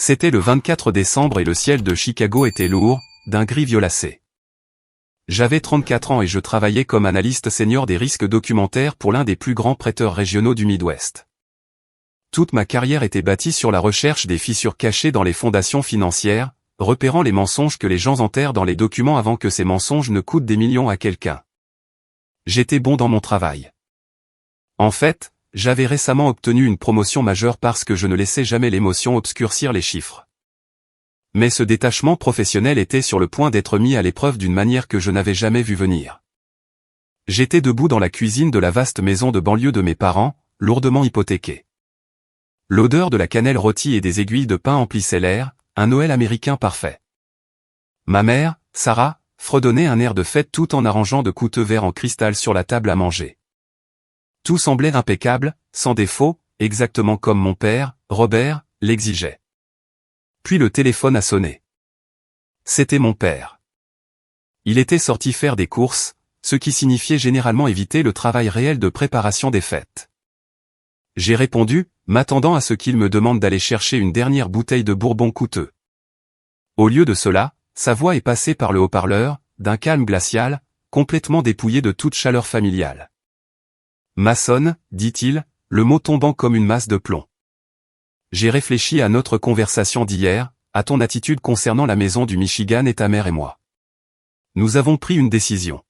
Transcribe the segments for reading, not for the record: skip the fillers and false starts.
C'était le 24 décembre et le ciel de Chicago était lourd, d'un gris violacé. J'avais 34 ans et je travaillais comme analyste senior des risques documentaires pour l'un des plus grands prêteurs régionaux du Midwest. Toute ma carrière était bâtie sur la recherche des fissures cachées dans les fondations financières, repérant les mensonges que les gens enterrent dans les documents avant que ces mensonges ne coûtent des millions à quelqu'un. J'étais bon dans mon travail. En fait, j'avais récemment obtenu une promotion majeure parce que je ne laissais jamais l'émotion obscurcir les chiffres. Mais ce détachement professionnel était sur le point d'être mis à l'épreuve d'une manière que je n'avais jamais vue venir. J'étais debout dans la cuisine de la vaste maison de banlieue de mes parents, lourdement hypothéquée. L'odeur de la cannelle rôtie et des aiguilles de pain emplissait l'air, un Noël américain parfait. Ma mère, Sarah, fredonnait un air de fête tout en arrangeant de coûteux verres en cristal sur la table à manger. Tout semblait impeccable, sans défaut, exactement comme mon père, Robert, l'exigeait. Puis le téléphone a sonné. C'était mon père. Il était sorti faire des courses, ce qui signifiait généralement éviter le travail réel de préparation des fêtes. J'ai répondu, m'attendant à ce qu'il me demande d'aller chercher une dernière bouteille de bourbon coûteux. Au lieu de cela, sa voix est passée par le haut-parleur, d'un calme glacial, complètement dépouillé de toute chaleur familiale. Mason, dit-il, le mot tombant comme une masse de plomb. J'ai réfléchi à notre conversation d'hier, à ton attitude concernant la maison du Michigan et ta mère et moi. Nous avons pris une décision.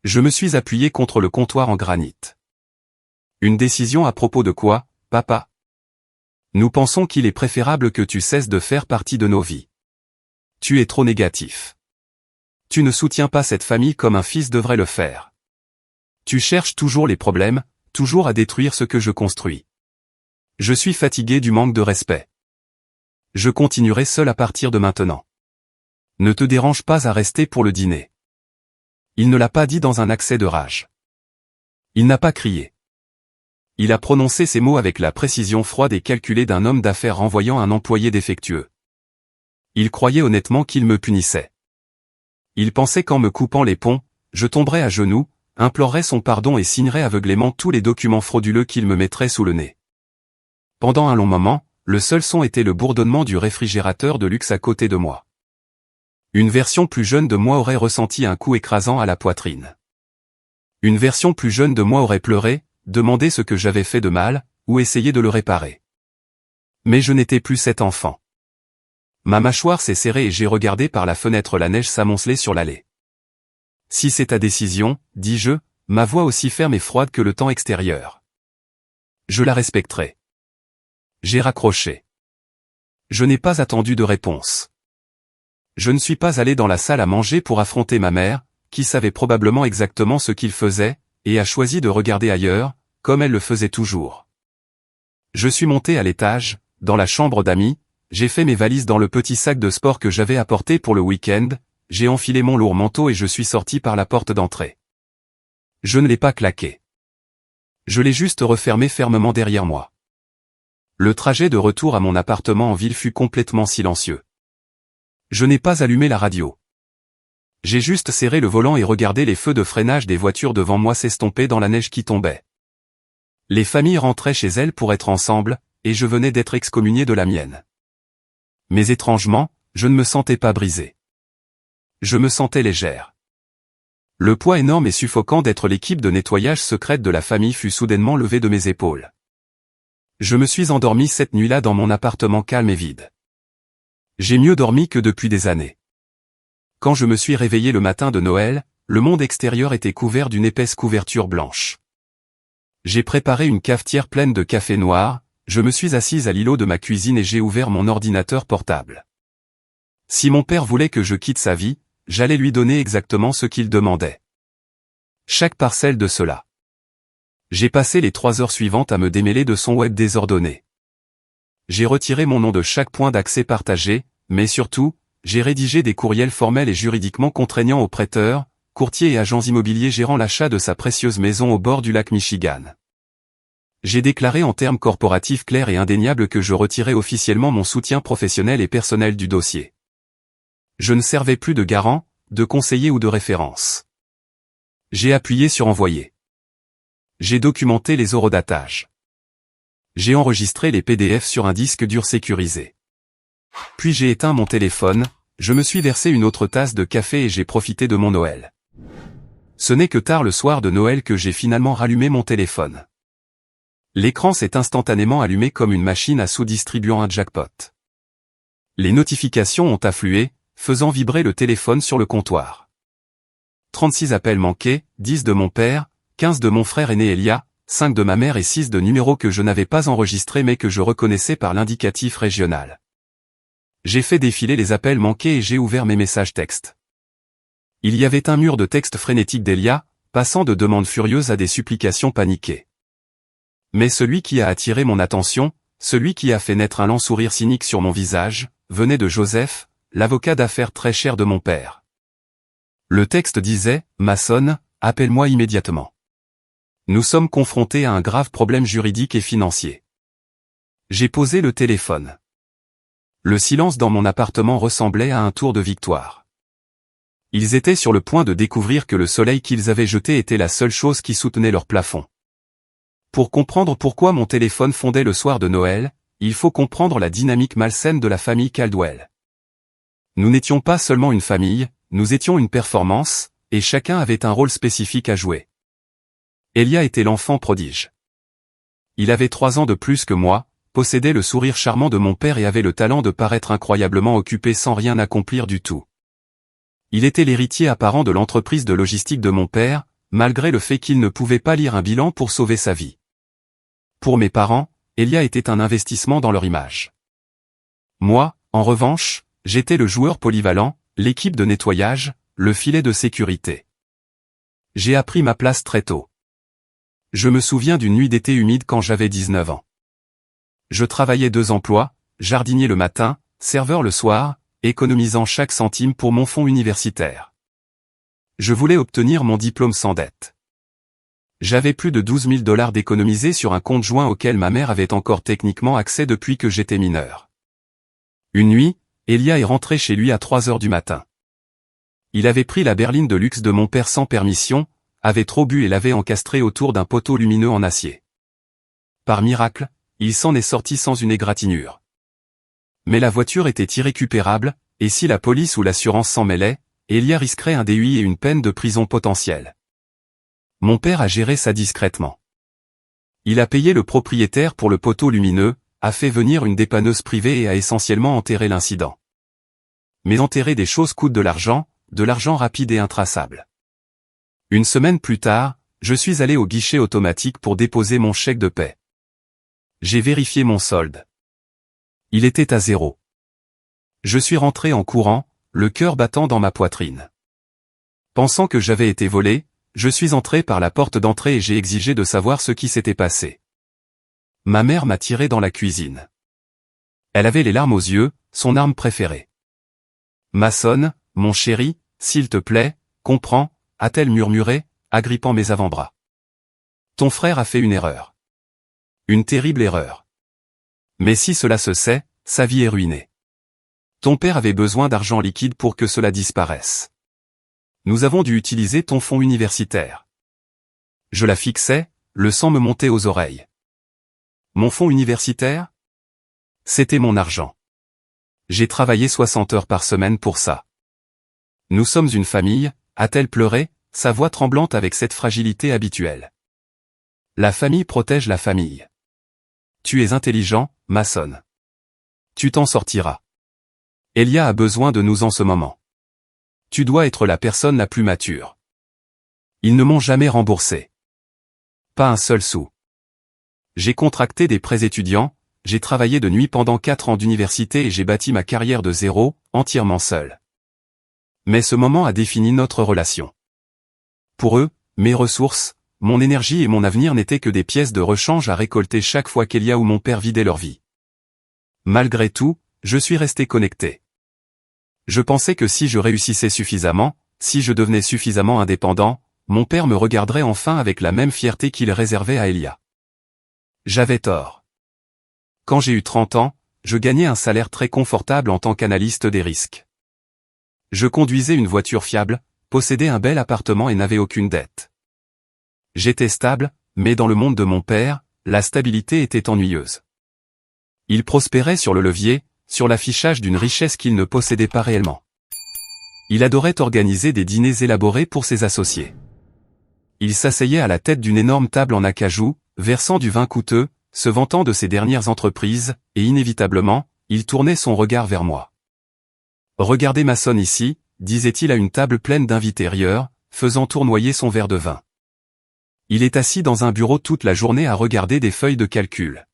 Je me suis appuyé contre le comptoir en granit. Une décision à propos de quoi, papa? Nous pensons qu'il est préférable que tu cesses de faire partie de nos vies. Tu es trop négatif. Tu ne soutiens pas cette famille comme un fils devrait le faire. Tu cherches toujours les problèmes, toujours à détruire ce que je construis. Je suis fatigué du manque de respect. Je continuerai seul à partir de maintenant. Ne te dérange pas à rester pour le dîner. Il ne l'a pas dit dans un accès de rage. Il n'a pas crié. Il a prononcé ces mots avec la précision froide et calculée d'un homme d'affaires renvoyant un employé défectueux. Il croyait honnêtement qu'il me punissait. Il pensait qu'en me coupant les ponts, je tomberais à genoux, implorerais son pardon et signerais aveuglément tous les documents frauduleux qu'il me mettrait sous le nez. Pendant un long moment, le seul son était le bourdonnement du réfrigérateur de luxe à côté de moi. Une version plus jeune de moi aurait ressenti un coup écrasant à la poitrine. Une version plus jeune de moi aurait pleuré, demandé ce que j'avais fait de mal, ou essayé de le réparer. Mais je n'étais plus cet enfant. Ma mâchoire s'est serrée et j'ai regardé par la fenêtre la neige s'amonceler sur l'allée. Si c'est ta décision, dis-je, ma voix aussi ferme et froide que le temps extérieur. Je la respecterai. J'ai raccroché. Je n'ai pas attendu de réponse. Je ne suis pas allé dans la salle à manger pour affronter ma mère, qui savait probablement exactement ce qu'il faisait, et a choisi de regarder ailleurs, comme elle le faisait toujours. Je suis monté à l'étage, dans la chambre d'amis, j'ai fait mes valises dans le petit sac de sport que j'avais apporté pour le week-end, j'ai enfilé mon lourd manteau et je suis sorti par la porte d'entrée. Je ne l'ai pas claqué. Je l'ai juste refermé fermement derrière moi. Le trajet de retour à mon appartement en ville fut complètement silencieux. Je n'ai pas allumé la radio. J'ai juste serré le volant et regardé les feux de freinage des voitures devant moi s'estomper dans la neige qui tombait. Les familles rentraient chez elles pour être ensemble, et je venais d'être excommunié de la mienne. Mais étrangement, je ne me sentais pas brisé. Je me sentais légère. Le poids énorme et suffocant d'être l'équipe de nettoyage secrète de la famille fut soudainement levé de mes épaules. Je me suis endormi cette nuit-là dans mon appartement calme et vide. J'ai mieux dormi que depuis des années. Quand je me suis réveillé le matin de Noël, le monde extérieur était couvert d'une épaisse couverture blanche. J'ai préparé une cafetière pleine de café noir, je me suis assise à l'îlot de ma cuisine et j'ai ouvert mon ordinateur portable. Si mon père voulait que je quitte sa vie, j'allais lui donner exactement ce qu'il demandait. Chaque parcelle de cela. J'ai passé les 3 heures suivantes à me démêler de son web désordonné. J'ai retiré mon nom de chaque point d'accès partagé, mais surtout, j'ai rédigé des courriels formels et juridiquement contraignants aux prêteurs, courtiers et agents immobiliers gérant l'achat de sa précieuse maison au bord du lac Michigan. J'ai déclaré en termes corporatifs clairs et indéniables que je retirais officiellement mon soutien professionnel et personnel du dossier. Je ne servais plus de garant, de conseiller ou de référence. J'ai appuyé sur envoyer. J'ai documenté les horodatages. J'ai enregistré les PDF sur un disque dur sécurisé. Puis j'ai éteint mon téléphone, je me suis versé une autre tasse de café et j'ai profité de mon Noël. Ce n'est que tard le soir de Noël que j'ai finalement rallumé mon téléphone. L'écran s'est instantanément allumé comme une machine à sous distribuant un jackpot. Les notifications ont afflué, faisant vibrer le téléphone sur le comptoir. 36 appels manqués, 10 de mon père, 15 de mon frère aîné Elia, 5 de ma mère et 6 de numéros que je n'avais pas enregistrés mais que je reconnaissais par l'indicatif régional. J'ai fait défiler les appels manqués et j'ai ouvert mes messages textes. Il y avait un mur de texte frénétique d'Elia, passant de demandes furieuses à des supplications paniquées. Mais celui qui a attiré mon attention, celui qui a fait naître un lent sourire cynique sur mon visage, venait de Joseph, l'avocat d'affaires très cher de mon père. Le texte disait « Mason, appelle-moi immédiatement. Nous sommes confrontés à un grave problème juridique et financier. » J'ai posé le téléphone. Le silence dans mon appartement ressemblait à un tour de victoire. Ils étaient sur le point de découvrir que le soleil qu'ils avaient jeté était la seule chose qui soutenait leur plafond. Pour comprendre pourquoi mon téléphone fondait le soir de Noël, il faut comprendre la dynamique malsaine de la famille Caldwell. Nous n'étions pas seulement une famille, nous étions une performance, et chacun avait un rôle spécifique à jouer. Elia était l'enfant prodige. Il avait 3 ans de plus que moi, possédait le sourire charmant de mon père et avait le talent de paraître incroyablement occupé sans rien accomplir du tout. Il était l'héritier apparent de l'entreprise de logistique de mon père, malgré le fait qu'il ne pouvait pas lire un bilan pour sauver sa vie. Pour mes parents, Elia était un investissement dans leur image. Moi, en revanche, j'étais le joueur polyvalent, l'équipe de nettoyage, le filet de sécurité. J'ai appris ma place très tôt. Je me souviens d'une nuit d'été humide quand j'avais 19 ans. Je travaillais 2 emplois, jardinier le matin, serveur le soir, économisant chaque centime pour mon fonds universitaire. Je voulais obtenir mon diplôme sans dette. J'avais plus de 12 000 $ d'économisés sur un compte joint auquel ma mère avait encore techniquement accès depuis que j'étais mineur. Une nuit, Elia est rentré chez lui à 3 heures du matin. Il avait pris la berline de luxe de mon père sans permission, avait trop bu et l'avait encastré autour d'un poteau lumineux en acier. Par miracle, il s'en est sorti sans une égratignure. Mais la voiture était irrécupérable, et si la police ou l'assurance s'en mêlait, Elia risquerait un DUI et une peine de prison potentielle. Mon père a géré ça discrètement. Il a payé le propriétaire pour le poteau lumineux, a fait venir une dépanneuse privée et a essentiellement enterré l'incident. Mais enterrer des choses coûte de l'argent rapide et intraçable. Une semaine plus tard, je suis allé au guichet automatique pour déposer mon chèque de paie. J'ai vérifié mon solde. Il était à 0. Je suis rentré en courant, le cœur battant dans ma poitrine. Pensant que j'avais été volé, je suis entré par la porte d'entrée et j'ai exigé de savoir ce qui s'était passé. Ma mère m'a tiré dans la cuisine. Elle avait les larmes aux yeux, son arme préférée. Mason, mon chéri, s'il te plaît, comprends, a-t-elle murmuré, agrippant mes avant-bras. Ton frère a fait une erreur. Une terrible erreur. Mais si cela se sait, sa vie est ruinée. Ton père avait besoin d'argent liquide pour que cela disparaisse. Nous avons dû utiliser ton fonds universitaire. Je la fixais, le sang me montait aux oreilles. Mon fonds universitaire? C'était mon argent. J'ai travaillé 60 heures par semaine pour ça. Nous sommes une famille, a-t-elle pleuré, sa voix tremblante avec cette fragilité habituelle. La famille protège la famille. Tu es intelligent, Mason. Tu t'en sortiras. Elia a besoin de nous en ce moment. Tu dois être la personne la plus mature. Ils ne m'ont jamais remboursé. Pas un seul sou. J'ai contracté des prêts étudiants, j'ai travaillé de nuit pendant 4 ans d'université et j'ai bâti ma carrière de zéro, entièrement seul. Mais ce moment a défini notre relation. Pour eux, mes ressources, mon énergie et mon avenir n'étaient que des pièces de rechange à récolter chaque fois qu'Elia ou mon père vidaient leur vie. Malgré tout, je suis resté connecté. Je pensais que si je réussissais suffisamment, si je devenais suffisamment indépendant, mon père me regarderait enfin avec la même fierté qu'il réservait à Elia. J'avais tort. Quand j'ai eu 30 ans, je gagnais un salaire très confortable en tant qu'analyste des risques. Je conduisais une voiture fiable, possédais un bel appartement et n'avais aucune dette. J'étais stable, mais dans le monde de mon père, la stabilité était ennuyeuse. Il prospérait sur le levier, sur l'affichage d'une richesse qu'il ne possédait pas réellement. Il adorait organiser des dîners élaborés pour ses associés. Il s'asseyait à la tête d'une énorme table en acajou, versant du vin coûteux, se vantant de ses dernières entreprises, et inévitablement, il tournait son regard vers moi. « Regardez Mason ici », disait-il à une table pleine d'invités rieurs, faisant tournoyer son verre de vin. Il est assis dans un bureau toute la journée à regarder des feuilles de calcul.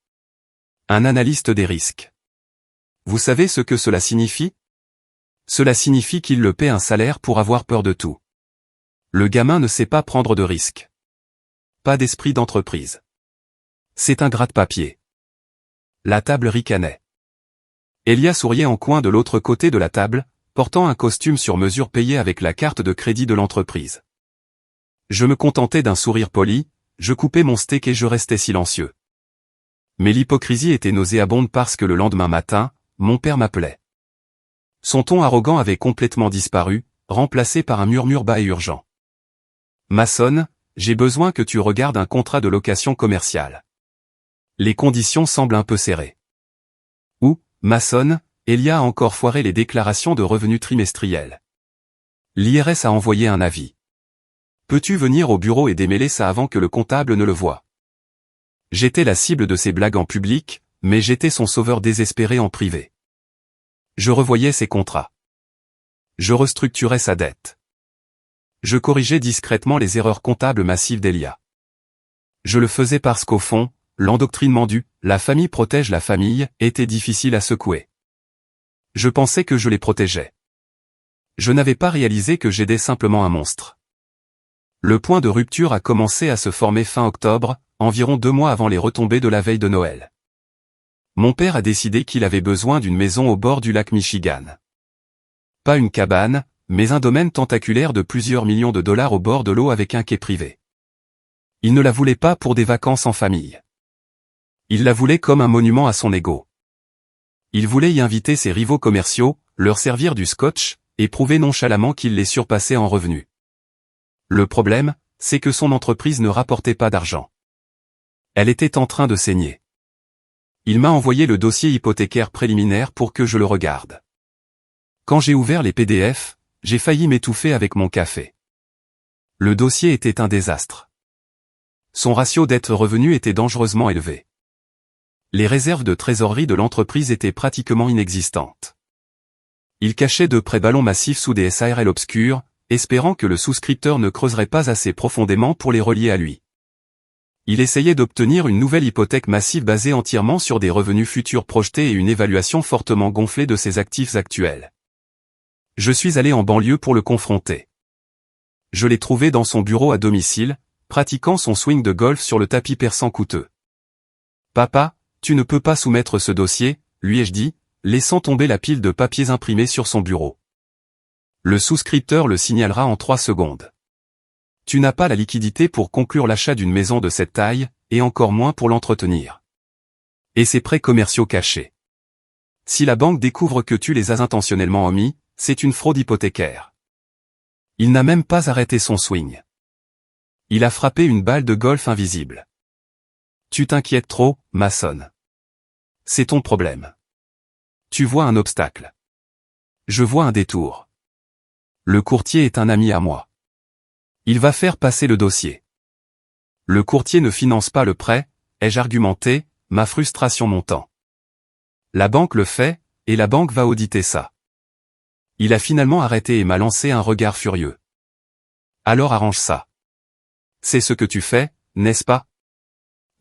Un analyste des risques. Vous savez ce que cela signifie? Cela signifie qu'il le paie un salaire pour avoir peur de tout. Le gamin ne sait pas prendre de risques. Pas d'esprit d'entreprise. C'est un gratte-papier. La table ricanait. Elia souriait en coin de l'autre côté de la table, portant un costume sur mesure payé avec la carte de crédit de l'entreprise. Je me contentais d'un sourire poli, je coupais mon steak et je restais silencieux. Mais l'hypocrisie était nauséabonde parce que le lendemain matin, mon père m'appelait. Son ton arrogant avait complètement disparu, remplacé par un murmure bas et urgent. Mason, j'ai besoin que tu regardes un contrat de location commerciale. Les conditions semblent un peu serrées. Ou, Mason, Elia a encore foiré les déclarations de revenus trimestriels. L'IRS a envoyé un avis. Peux-tu venir au bureau et démêler ça avant que le comptable ne le voie? J'étais la cible de ses blagues en public, mais j'étais son sauveur désespéré en privé. Je revoyais ses contrats. Je restructurais sa dette. Je corrigeais discrètement les erreurs comptables massives d'Elia. Je le faisais parce qu'au fond, l'endoctrinement du « la famille protège la famille » était difficile à secouer. Je pensais que je les protégeais. Je n'avais pas réalisé que j'aidais simplement un monstre. Le point de rupture a commencé à se former fin octobre, environ 2 mois avant les retombées de la veille de Noël. Mon père a décidé qu'il avait besoin d'une maison au bord du lac Michigan. Pas une cabane, mais un domaine tentaculaire de plusieurs millions de dollars au bord de l'eau avec un quai privé. Il ne la voulait pas pour des vacances en famille. Il la voulait comme un monument à son ego. Il voulait y inviter ses rivaux commerciaux, leur servir du scotch, et prouver nonchalamment qu'il les surpassait en revenus. Le problème, c'est que son entreprise ne rapportait pas d'argent. Elle était en train de saigner. Il m'a envoyé le dossier hypothécaire préliminaire pour que je le regarde. Quand j'ai ouvert les PDF, j'ai failli m'étouffer avec mon café. Le dossier était un désastre. Son ratio dette-revenu était dangereusement élevé. Les réserves de trésorerie de l'entreprise étaient pratiquement inexistantes. Il cachait de prêts ballons massifs sous des SARL obscurs, espérant que le souscripteur ne creuserait pas assez profondément pour les relier à lui. Il essayait d'obtenir une nouvelle hypothèque massive basée entièrement sur des revenus futurs projetés et une évaluation fortement gonflée de ses actifs actuels. Je suis allé en banlieue pour le confronter. Je l'ai trouvé dans son bureau à domicile, pratiquant son swing de golf sur le tapis persan coûteux. « Papa, tu ne peux pas soumettre ce dossier, lui ai-je dit, laissant tomber la pile de papiers imprimés sur son bureau. Le souscripteur le signalera en 3 secondes. Tu n'as pas la liquidité pour conclure l'achat d'une maison de cette taille, et encore moins pour l'entretenir. Et ses prêts commerciaux cachés. Si la banque découvre que tu les as intentionnellement omis, c'est une fraude hypothécaire. » Il n'a même pas arrêté son swing. Il a frappé une balle de golf invisible. Tu t'inquiètes trop, Mason. C'est ton problème. Tu vois un obstacle. Je vois un détour. Le courtier est un ami à moi. Il va faire passer le dossier. Le courtier ne finance pas le prêt, ai-je argumenté, ma frustration montant. La banque le fait, et la banque va auditer ça. Il a finalement arrêté et m'a lancé un regard furieux. Alors arrange ça. C'est ce que tu fais, n'est-ce pas?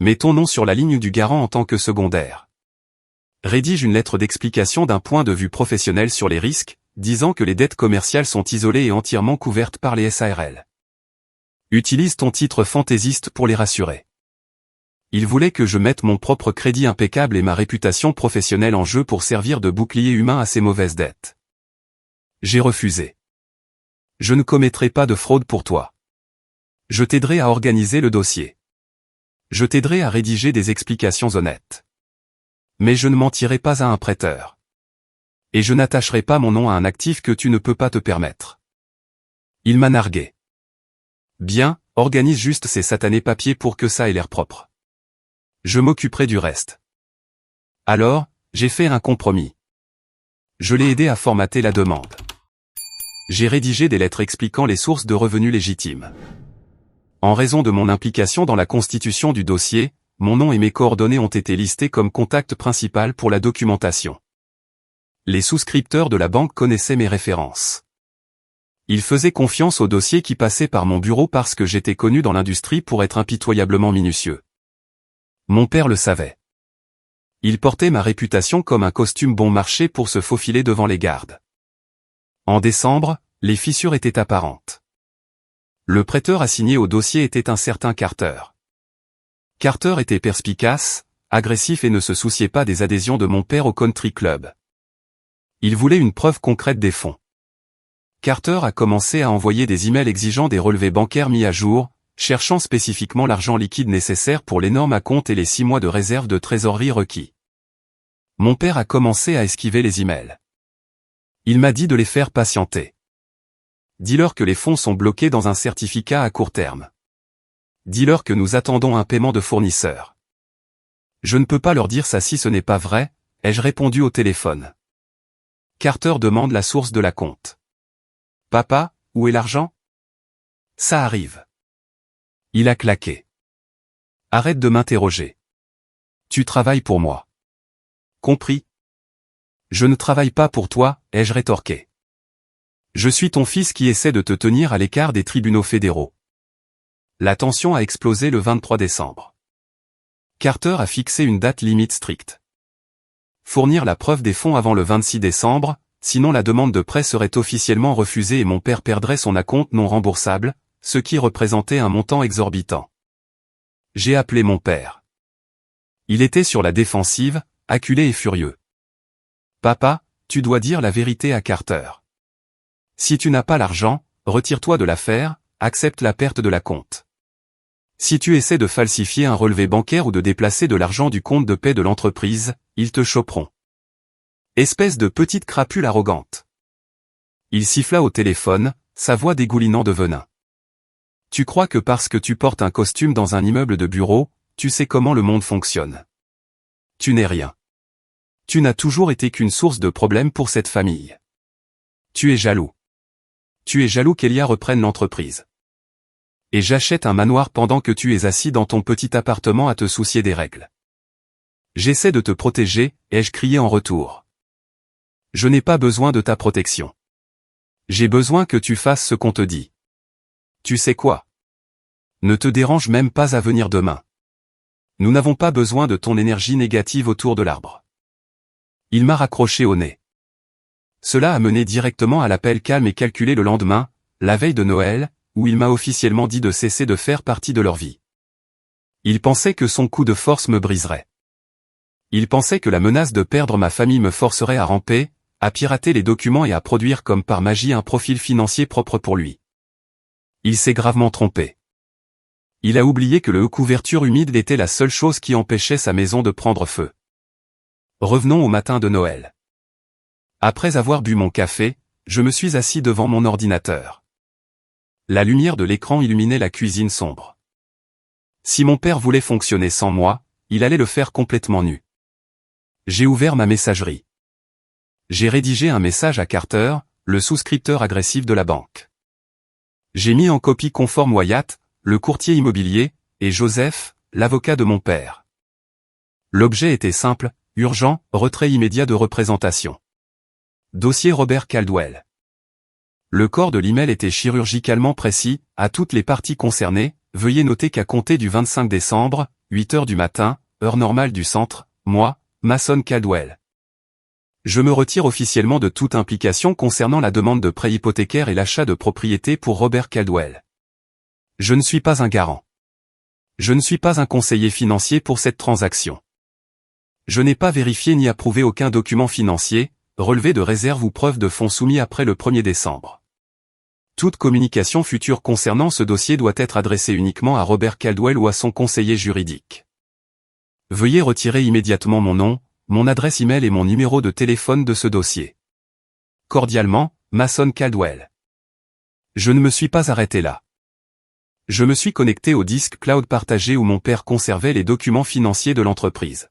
Mets ton nom sur la ligne du garant en tant que secondaire. Rédige une lettre d'explication d'un point de vue professionnel sur les risques, disant que les dettes commerciales sont isolées et entièrement couvertes par les SARL. Utilise ton titre fantaisiste pour les rassurer. Il voulait que je mette mon propre crédit impeccable et ma réputation professionnelle en jeu pour servir de bouclier humain à ces mauvaises dettes. J'ai refusé. Je ne commettrai pas de fraude pour toi. Je t'aiderai à organiser le dossier. Je t'aiderai à rédiger des explications honnêtes. Mais je ne mentirai pas à un prêteur. Et je n'attacherai pas mon nom à un actif que tu ne peux pas te permettre. Il m'a nargué. Bien, organise juste ces satanés papiers pour que ça ait l'air propre. Je m'occuperai du reste. Alors, j'ai fait un compromis. Je l'ai aidé à formater la demande. J'ai rédigé des lettres expliquant les sources de revenus légitimes. En raison de mon implication dans la constitution du dossier, mon nom et mes coordonnées ont été listés comme contact principal pour la documentation. Les souscripteurs de la banque connaissaient mes références. Ils faisaient confiance au dossier qui passait par mon bureau parce que j'étais connu dans l'industrie pour être impitoyablement minutieux. Mon père le savait. Il portait ma réputation comme un costume bon marché pour se faufiler devant les gardes. En décembre, les fissures étaient apparentes. Le prêteur assigné au dossier était un certain Carter. Carter était perspicace, agressif et ne se souciait pas des adhésions de mon père au country club. Il voulait une preuve concrète des fonds. Carter a commencé à envoyer des emails exigeant des relevés bancaires mis à jour, cherchant spécifiquement l'argent liquide nécessaire pour l'énorme acompte et les 6 mois de réserve de trésorerie requis. Mon père a commencé à esquiver les emails. Il m'a dit de les faire patienter. Dis-leur que les fonds sont bloqués dans un certificat à court terme. Dis-leur que nous attendons un paiement de fournisseur. Je ne peux pas leur dire ça si ce n'est pas vrai, ai-je répondu au téléphone. Carter demande la source de la compte. Papa, où est l'argent? Ça arrive. Il a claqué. Arrête de m'interroger. Tu travailles pour moi. Compris? Je ne travaille pas pour toi, ai-je rétorqué. Je suis ton fils qui essaie de te tenir à l'écart des tribunaux fédéraux. La tension a explosé le 23 décembre. Carter a fixé une date limite stricte. Fournir la preuve des fonds avant le 26 décembre, sinon la demande de prêt serait officiellement refusée et mon père perdrait son acompte non remboursable, ce qui représentait un montant exorbitant. J'ai appelé mon père. Il était sur la défensive, acculé et furieux. Papa, tu dois dire la vérité à Carter. Si tu n'as pas l'argent, retire-toi de l'affaire, accepte la perte de la compte. Si tu essaies de falsifier un relevé bancaire ou de déplacer de l'argent du compte de paie de l'entreprise, ils te choperont. Espèce de petite crapule arrogante. Il siffla au téléphone, sa voix dégoulinant de venin. Tu crois que parce que tu portes un costume dans un immeuble de bureau, tu sais comment le monde fonctionne. Tu n'es rien. Tu n'as toujours été qu'une source de problèmes pour cette famille. Tu es jaloux. Tu es jaloux qu'Elia reprenne l'entreprise. Et j'achète un manoir pendant que tu es assis dans ton petit appartement à te soucier des règles. J'essaie de te protéger, ai-je crié en retour. Je n'ai pas besoin de ta protection. J'ai besoin que tu fasses ce qu'on te dit. Tu sais quoi? Ne te dérange même pas à venir demain. Nous n'avons pas besoin de ton énergie négative autour de l'arbre. Il m'a raccroché au nez. Cela a mené directement à l'appel calme et calculé le lendemain, la veille de Noël, où il m'a officiellement dit de cesser de faire partie de leur vie. Il pensait que son coup de force me briserait. Il pensait que la menace de perdre ma famille me forcerait à ramper, à pirater les documents et à produire comme par magie un profil financier propre pour lui. Il s'est gravement trompé. Il a oublié que le couverture humide était la seule chose qui empêchait sa maison de prendre feu. Revenons au matin de Noël. Après avoir bu mon café, je me suis assis devant mon ordinateur. La lumière de l'écran illuminait la cuisine sombre. Si mon père voulait fonctionner sans moi, il allait le faire complètement nu. J'ai ouvert ma messagerie. J'ai rédigé un message à Carter, le souscripteur agressif de la banque. J'ai mis en copie conforme Wyatt, le courtier immobilier, et Joseph, l'avocat de mon père. L'objet était simple, urgent, retrait immédiat de représentation. Dossier Robert Caldwell. Le corps de l'email était chirurgicalement précis, à toutes les parties concernées, veuillez noter qu'à compter du 25 décembre, 8 heures du matin, heure normale du centre, moi, Mason Caldwell. Je me retire officiellement de toute implication concernant la demande de prêt hypothécaire et l'achat de propriété pour Robert Caldwell. Je ne suis pas un garant. Je ne suis pas un conseiller financier pour cette transaction. Je n'ai pas vérifié ni approuvé aucun document financier, relevé de réserve ou preuve de fonds soumis après le 1er décembre. Toute communication future concernant ce dossier doit être adressée uniquement à Robert Caldwell ou à son conseiller juridique. Veuillez retirer immédiatement mon nom, mon adresse email et mon numéro de téléphone de ce dossier. Cordialement, Mason Caldwell. Je ne me suis pas arrêté là. Je me suis connecté au disque cloud partagé où mon père conservait les documents financiers de l'entreprise.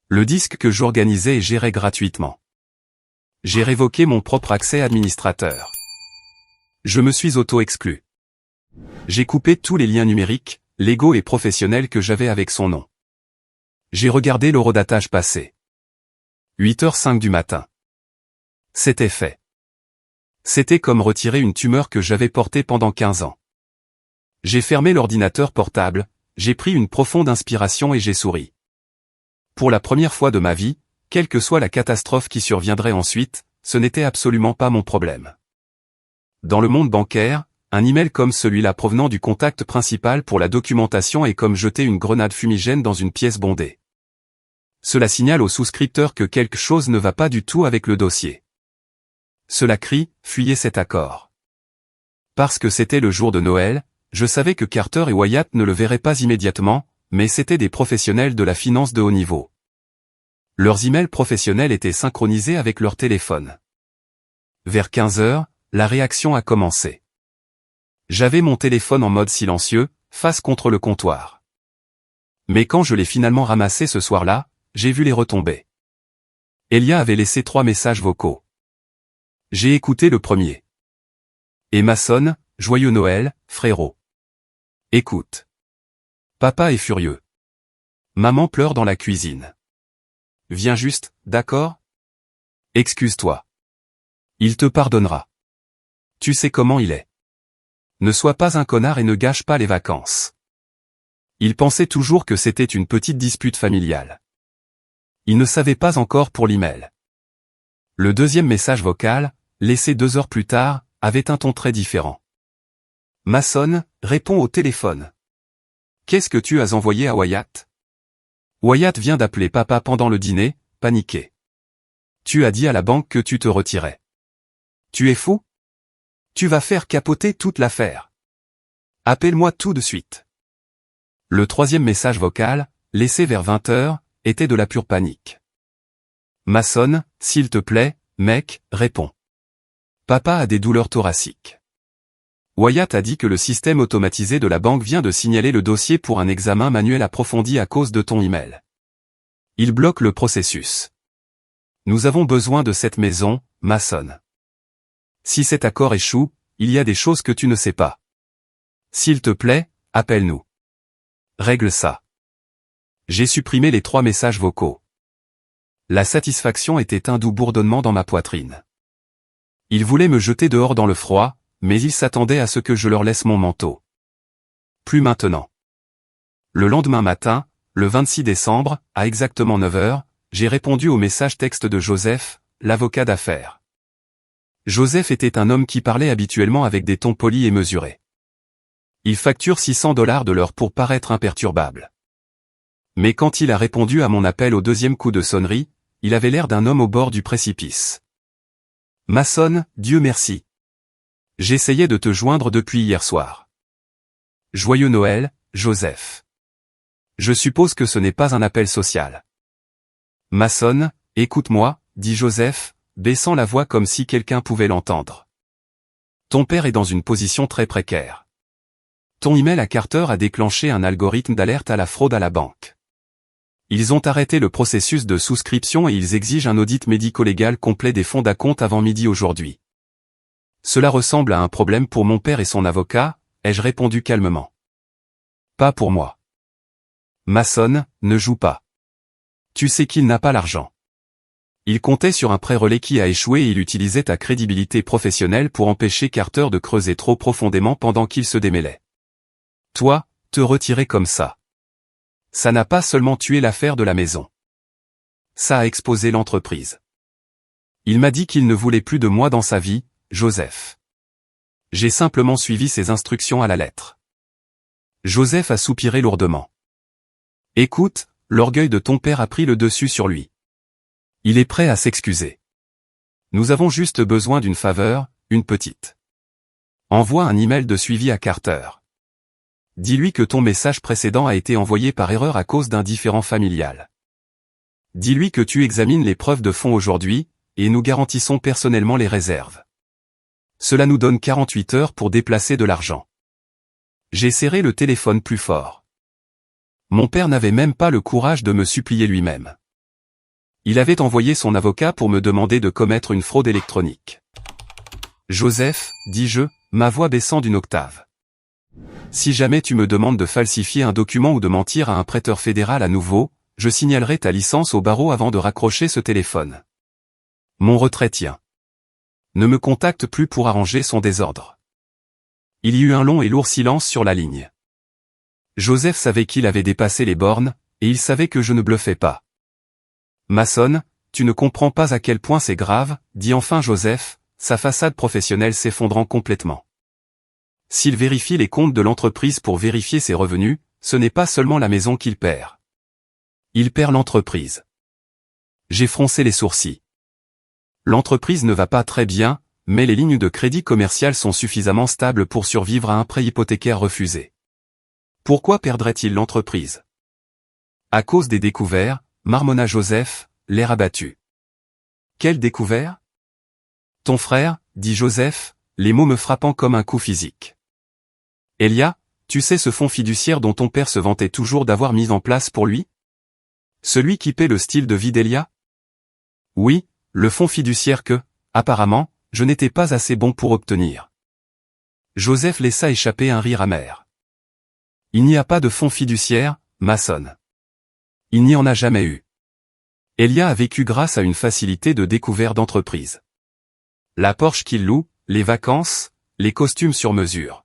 Le disque que j'organisais et gérais gratuitement. J'ai révoqué mon propre accès administrateur. Je me suis auto-exclu. J'ai coupé tous les liens numériques, légaux et professionnels que j'avais avec son nom. J'ai regardé l'horodatage passer. 8h05 du matin. C'était fait. C'était comme retirer une tumeur que j'avais portée pendant 15 ans. J'ai fermé l'ordinateur portable, j'ai pris une profonde inspiration et j'ai souri. Pour la première fois de ma vie, quelle que soit la catastrophe qui surviendrait ensuite, ce n'était absolument pas mon problème. Dans le monde bancaire, un email comme celui-là provenant du contact principal pour la documentation est comme jeter une grenade fumigène dans une pièce bondée. Cela signale au souscripteur que quelque chose ne va pas du tout avec le dossier. Cela crie, fuyez cet accord. Parce que c'était le jour de Noël, je savais que Carter et Wyatt ne le verraient pas immédiatement, mais c'étaient des professionnels de la finance de haut niveau. Leurs emails professionnels étaient synchronisés avec leur téléphone. Vers 15h, la réaction a commencé. J'avais mon téléphone en mode silencieux, face contre le comptoir. Mais quand je l'ai finalement ramassé ce soir-là, j'ai vu les retombées. Elia avait laissé 3 messages vocaux. J'ai écouté le premier. Et Mason, joyeux Noël, frérot. Écoute. Papa est furieux. Maman pleure dans la cuisine. Viens juste, d'accord? Excuse-toi. Il te pardonnera. Tu sais comment il est. Ne sois pas un connard et ne gâche pas les vacances. Il pensait toujours que c'était une petite dispute familiale. Il ne savait pas encore pour l'email. Le deuxième message vocal, laissé 2 heures plus tard, avait un ton très différent. Mason, réponds au téléphone. Qu'est-ce que tu as envoyé à Wyatt? Wyatt vient d'appeler papa pendant le dîner, paniqué. Tu as dit à la banque que tu te retirais. Tu es fou? Tu vas faire capoter toute l'affaire. Appelle-moi tout de suite. Le troisième message vocal, laissé vers 20h, était de la pure panique. Mason, s'il te plaît, mec, réponds. Papa a des douleurs thoraciques. Wyatt a dit que le système automatisé de la banque vient de signaler le dossier pour un examen manuel approfondi à cause de ton email. Il bloque le processus. Nous avons besoin de cette maison, Mason. Si cet accord échoue, il y a des choses que tu ne sais pas. S'il te plaît, appelle-nous. Règle ça. J'ai supprimé les 3 messages vocaux. La satisfaction était un doux bourdonnement dans ma poitrine. Ils voulaient me jeter dehors dans le froid, mais ils s'attendaient à ce que je leur laisse mon manteau. Plus maintenant. Le lendemain matin, le 26 décembre, à exactement 9h, j'ai répondu au message texte de Joseph, l'avocat d'affaires. Joseph était un homme qui parlait habituellement avec des tons polis et mesurés. Il facture $600 de l'heure pour paraître imperturbable. Mais quand il a répondu à mon appel au deuxième coup de sonnerie, il avait l'air d'un homme au bord du précipice. Mason, Dieu merci. J'essayais de te joindre depuis hier soir. Joyeux Noël, Joseph. Je suppose que ce n'est pas un appel social. Mason, écoute-moi, dit Joseph, baissant la voix comme si quelqu'un pouvait l'entendre. Ton père est dans une position très précaire. Ton email à Carter a déclenché un algorithme d'alerte à la fraude à la banque. Ils ont arrêté le processus de souscription et ils exigent un audit médico-légal complet des fonds d'acompte avant midi aujourd'hui. Cela ressemble à un problème pour mon père et son avocat, ai-je répondu calmement. Pas pour moi. Mason, ne joue pas. Tu sais qu'il n'a pas l'argent. Il comptait sur un prêt-relais qui a échoué et il utilisait ta crédibilité professionnelle pour empêcher Carter de creuser trop profondément pendant qu'il se démêlait. Toi, te retirer comme ça. Ça n'a pas seulement tué l'affaire de la maison. Ça a exposé l'entreprise. Il m'a dit qu'il ne voulait plus de moi dans sa vie, Joseph. J'ai simplement suivi ses instructions à la lettre. Joseph a soupiré lourdement. Écoute, l'orgueil de ton père a pris le dessus sur lui. Il est prêt à s'excuser. Nous avons juste besoin d'une faveur, une petite. Envoie un email de suivi à Carter. Dis-lui que ton message précédent a été envoyé par erreur à cause d'un différend familial. Dis-lui que tu examines les preuves de fond aujourd'hui, et nous garantissons personnellement les réserves. Cela nous donne 48 heures pour déplacer de l'argent. J'ai serré le téléphone plus fort. Mon père n'avait même pas le courage de me supplier lui-même. Il avait envoyé son avocat pour me demander de commettre une fraude électronique. Joseph, dis-je, ma voix baissant d'une octave. Si jamais tu me demandes de falsifier un document ou de mentir à un prêteur fédéral à nouveau, je signalerai ta licence au barreau avant de raccrocher ce téléphone. Mon retrait tient. Ne me contacte plus pour arranger son désordre. Il y eut un long et lourd silence sur la ligne. Joseph savait qu'il avait dépassé les bornes, et il savait que je ne bluffais pas. Mason, tu ne comprends pas à quel point c'est grave, dit enfin Joseph, sa façade professionnelle s'effondrant complètement. S'il vérifie les comptes de l'entreprise pour vérifier ses revenus, ce n'est pas seulement la maison qu'il perd. Il perd l'entreprise. J'ai froncé les sourcils. L'entreprise ne va pas très bien, mais les lignes de crédit commercial sont suffisamment stables pour survivre à un prêt hypothécaire refusé. Pourquoi perdrait-il l'entreprise? À cause des découverts, marmonna Joseph, l'air abattu. Quel découvert? Ton frère, dit Joseph, les mots me frappant comme un coup physique. Elia, tu sais ce fonds fiduciaire dont ton père se vantait toujours d'avoir mis en place pour lui? Celui qui paie le style de vie d'Elia? Oui, le fonds fiduciaire que, apparemment, je n'étais pas assez bon pour obtenir. Joseph laissa échapper un rire amer. Il n'y a pas de fonds fiduciaire, Mason. Il n'y en a jamais eu. Elia a vécu grâce à une facilité de découvert d'entreprise. La Porsche qu'il loue, les vacances, les costumes sur mesure.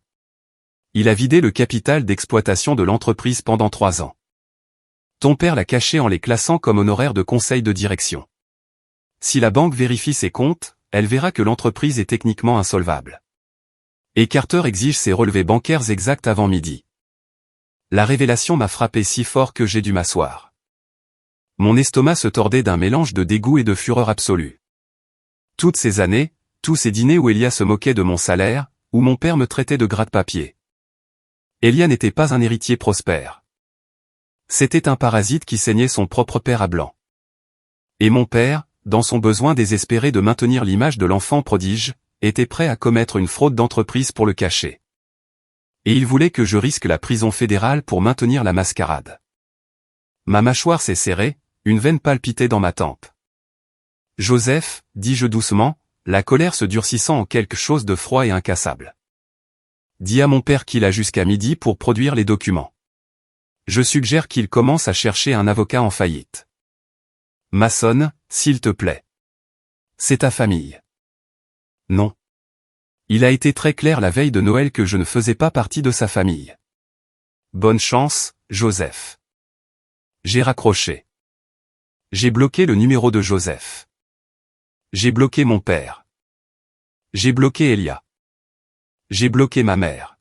Il a vidé le capital d'exploitation de l'entreprise pendant 3 ans. Ton père l'a caché en les classant comme honoraires de conseil de direction. Si la banque vérifie ses comptes, elle verra que l'entreprise est techniquement insolvable. Et Carter exige ses relevés bancaires exacts avant midi. La révélation m'a frappé si fort que j'ai dû m'asseoir. Mon estomac se tordait d'un mélange de dégoût et de fureur absolue. Toutes ces années, tous ces dîners où Elia se moquait de mon salaire, où mon père me traitait de gratte-papier. Elia n'était pas un héritier prospère. C'était un parasite qui saignait son propre père à blanc. Et mon père, dans son besoin désespéré de maintenir l'image de l'enfant prodige, était prêt à commettre une fraude d'entreprise pour le cacher. Et il voulait que je risque la prison fédérale pour maintenir la mascarade. Ma mâchoire s'est serrée, une veine palpitait dans ma tempe. Joseph, dis-je doucement, la colère se durcissant en quelque chose de froid et incassable. Dis à mon père qu'il a jusqu'à midi pour produire les documents. Je suggère qu'il commence à chercher un avocat en faillite. Mason, s'il te plaît. C'est ta famille. Non. Il a été très clair la veille de Noël que je ne faisais pas partie de sa famille. Bonne chance, Joseph. J'ai raccroché. J'ai bloqué le numéro de Joseph. J'ai bloqué mon père. J'ai bloqué Elia. J'ai bloqué ma mère.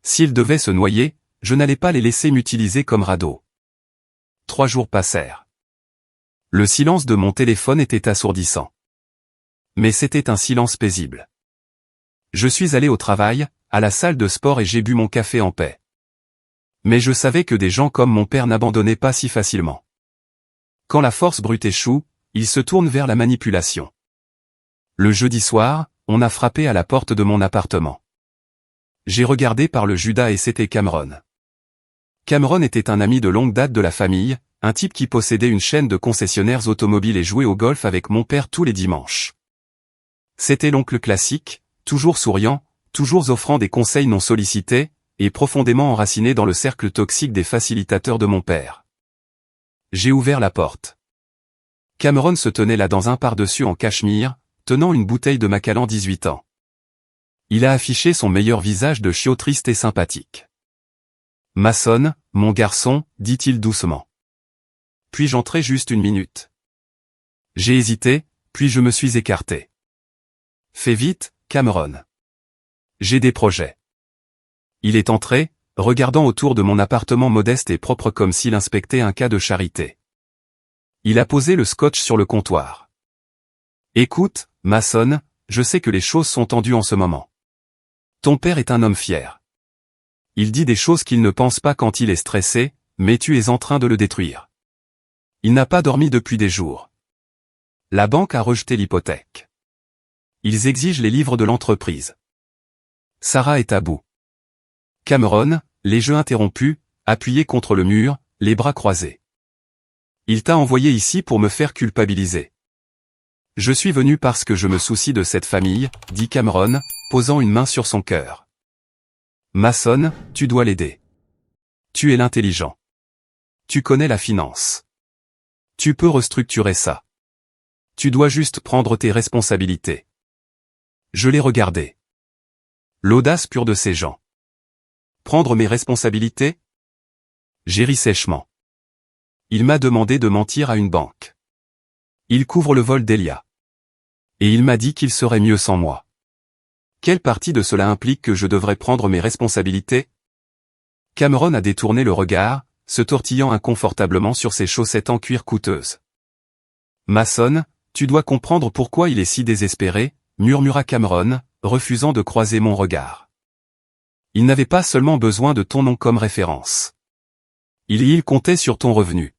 S'ils devaient se noyer, je n'allais pas les laisser m'utiliser comme radeau. 3 jours passèrent. Le silence de mon téléphone était assourdissant. Mais c'était un silence paisible. Je suis allé au travail, à la salle de sport et j'ai bu mon café en paix. Mais je savais que des gens comme mon père n'abandonnaient pas si facilement. Quand la force brute échoue, ils se tournent vers la manipulation. Le jeudi soir, on a frappé à la porte de mon appartement. J'ai regardé par le Judas et c'était Cameron. Cameron était un ami de longue date de la famille, un type qui possédait une chaîne de concessionnaires automobiles et jouait au golf avec mon père tous les dimanches. C'était l'oncle classique, toujours souriant, toujours offrant des conseils non sollicités, et profondément enraciné dans le cercle toxique des facilitateurs de mon père. J'ai ouvert la porte. Cameron se tenait là dans un par-dessus en cachemire, tenant une bouteille de Macallan 18 ans. Il a affiché son meilleur visage de chiot triste et sympathique. Mason, mon garçon, dit-il doucement. Puis-je entrer juste 1 minute? J'ai hésité, puis je me suis écarté. Fais vite, Cameron. J'ai des projets. Il est entré, regardant autour de mon appartement modeste et propre comme s'il inspectait un cas de charité. Il a posé le scotch sur le comptoir. Écoute, Mason, je sais que les choses sont tendues en ce moment. Ton père est un homme fier. Il dit des choses qu'il ne pense pas quand il est stressé, mais tu es en train de le détruire. Il n'a pas dormi depuis des jours. La banque a rejeté l'hypothèque. Ils exigent les livres de l'entreprise. Sarah est à bout. Cameron, les jeux interrompus, appuyé contre le mur, les bras croisés. Il t'a envoyé ici pour me faire culpabiliser. Je suis venu parce que je me soucie de cette famille, dit Cameron, posant une main sur son cœur. Mason, tu dois l'aider. Tu es l'intelligent. Tu connais la finance. Tu peux restructurer ça. Tu dois juste prendre tes responsabilités. Je l'ai regardé. L'audace pure de ces gens. Prendre mes responsabilités? J'ai ri sèchement. Il m'a demandé de mentir à une banque. Il couvre le vol d'Elia. Et il m'a dit qu'il serait mieux sans moi. Quelle partie de cela implique que je devrais prendre mes responsabilités? Cameron a détourné le regard, se tortillant inconfortablement sur ses chaussettes en cuir coûteuses. Mason, tu dois comprendre pourquoi il est si désespéré, murmura Cameron, refusant de croiser mon regard. Il n'avait pas seulement besoin de ton nom comme référence. Il comptait sur ton revenu.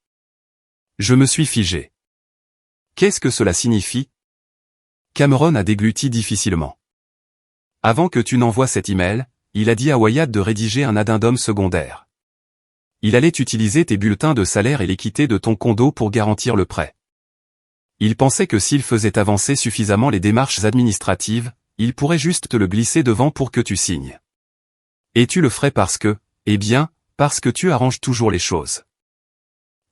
Je me suis figé. Qu'est-ce que cela signifie? Cameron a dégluti difficilement. Avant que tu n'envoies cet email, il a dit à Wyatt de rédiger un addendum secondaire. Il allait utiliser tes bulletins de salaire et l'équité de ton condo pour garantir le prêt. Il pensait que s'il faisait avancer suffisamment les démarches administratives, il pourrait juste te le glisser devant pour que tu signes. Et tu le ferais parce que tu arranges toujours les choses.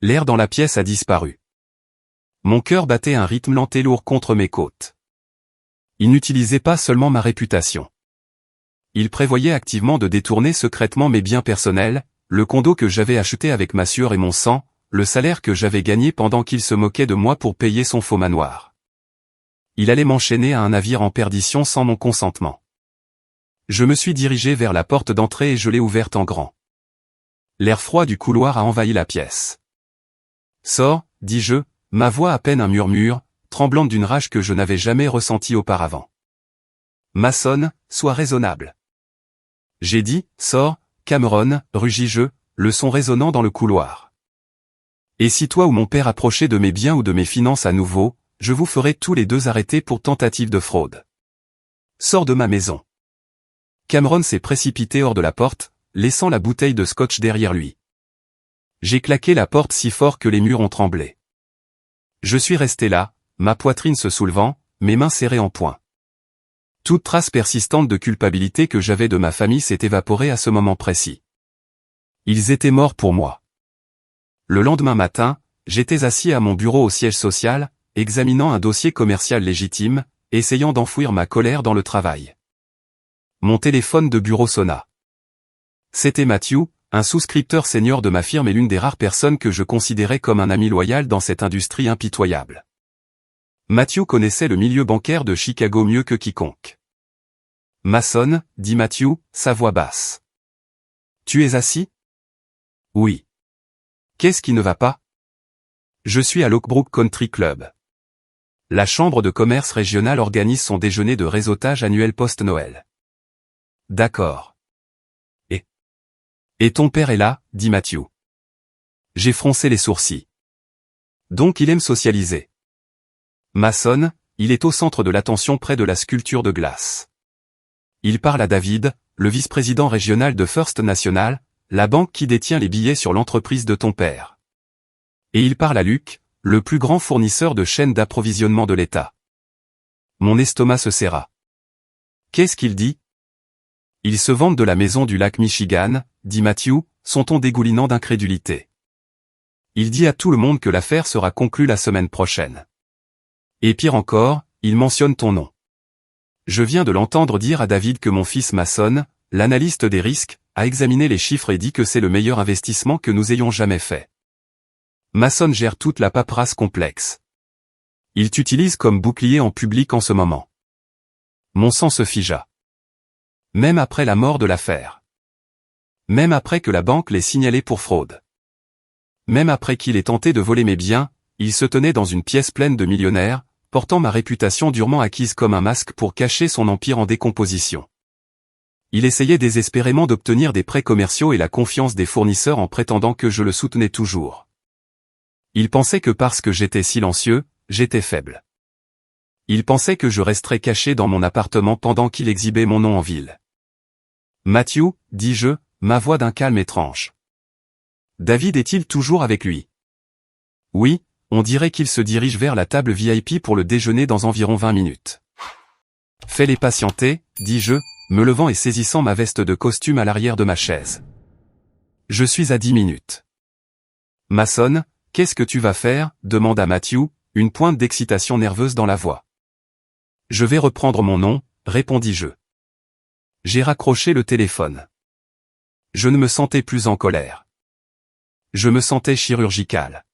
L'air dans la pièce a disparu. Mon cœur battait un rythme lent et lourd contre mes côtes. Il n'utilisait pas seulement ma réputation. Il prévoyait activement de détourner secrètement mes biens personnels, le condo que j'avais acheté avec ma sueur et mon sang, le salaire que j'avais gagné pendant qu'il se moquait de moi pour payer son faux manoir. Il allait m'enchaîner à un navire en perdition sans mon consentement. Je me suis dirigé vers la porte d'entrée et je l'ai ouverte en grand. L'air froid du couloir a envahi la pièce. Sors, dis-je, ma voix à peine un murmure, tremblante d'une rage que je n'avais jamais ressentie auparavant. Mason, sois raisonnable. J'ai dit, sors, Cameron, rugis-je, le son résonnant dans le couloir. Et si toi ou mon père approchez de mes biens ou de mes finances à nouveau, je vous ferai tous les deux arrêter pour tentative de fraude. Sors de ma maison. Cameron s'est précipité hors de la porte, laissant la bouteille de scotch derrière lui. J'ai claqué la porte si fort que les murs ont tremblé. Je suis resté là, ma poitrine se soulevant, mes mains serrées en poing. Toute trace persistante de culpabilité que j'avais de ma famille s'est évaporée à ce moment précis. Ils étaient morts pour moi. Le lendemain matin, j'étais assis à mon bureau au siège social, examinant un dossier commercial légitime, essayant d'enfouir ma colère dans le travail. Mon téléphone de bureau sonna. C'était Matthew, un souscripteur senior de ma firme et l'une des rares personnes que je considérais comme un ami loyal dans cette industrie impitoyable. Matthew connaissait le milieu bancaire de Chicago mieux que quiconque. Mason, dit Matthew, sa voix basse. Tu es assis? Oui. Qu'est-ce qui ne va pas? Je suis à l'Oakbrook Country Club. La chambre de commerce régionale organise son déjeuner de réseautage annuel post-Noël. D'accord. Et ton père est là, dit Matthew. J'ai froncé les sourcils. Donc il aime socialiser. Mason, il est au centre de l'attention près de la sculpture de glace. Il parle à David, le vice-président régional de First National, la banque qui détient les billets sur l'entreprise de ton père. Et il parle à Luke, le plus grand fournisseur de chaînes d'approvisionnement de l'État. Mon estomac se serra. Qu'est-ce qu'il dit? Ils se vendent de la maison du lac Michigan, dit Matthew, son ton dégoulinant d'incrédulité. Il dit à tout le monde que l'affaire sera conclue la semaine prochaine. Et pire encore, il mentionne ton nom. Je viens de l'entendre dire à David que mon fils Mason, l'analyste des risques, a examiné les chiffres et dit que c'est le meilleur investissement que nous ayons jamais fait. Mason gère toute la paperasse complexe. Il t'utilise comme bouclier en public en ce moment. Mon sang se figea. Même après la mort de l'affaire. Même après que la banque l'ait signalé pour fraude. Même après qu'il ait tenté de voler mes biens, il se tenait dans une pièce pleine de millionnaires, portant ma réputation durement acquise comme un masque pour cacher son empire en décomposition. Il essayait désespérément d'obtenir des prêts commerciaux et la confiance des fournisseurs en prétendant que je le soutenais toujours. Il pensait que parce que j'étais silencieux, j'étais faible. Il pensait que je resterais caché dans mon appartement pendant qu'il exhibait mon nom en ville. Matthew, dis-je, ma voix d'un calme étrange. David est-il toujours avec lui? Oui, on dirait qu'il se dirige vers la table VIP pour le déjeuner dans environ 20 minutes. Fais-les patienter, dis-je, me levant et saisissant ma veste de costume à l'arrière de ma chaise. Je suis à 10 minutes. Mason, qu'est-ce que tu vas faire? Demanda Matthew, une pointe d'excitation nerveuse dans la voix. Je vais reprendre mon nom, répondis-je. J'ai raccroché le téléphone. Je ne me sentais plus en colère. Je me sentais chirurgical.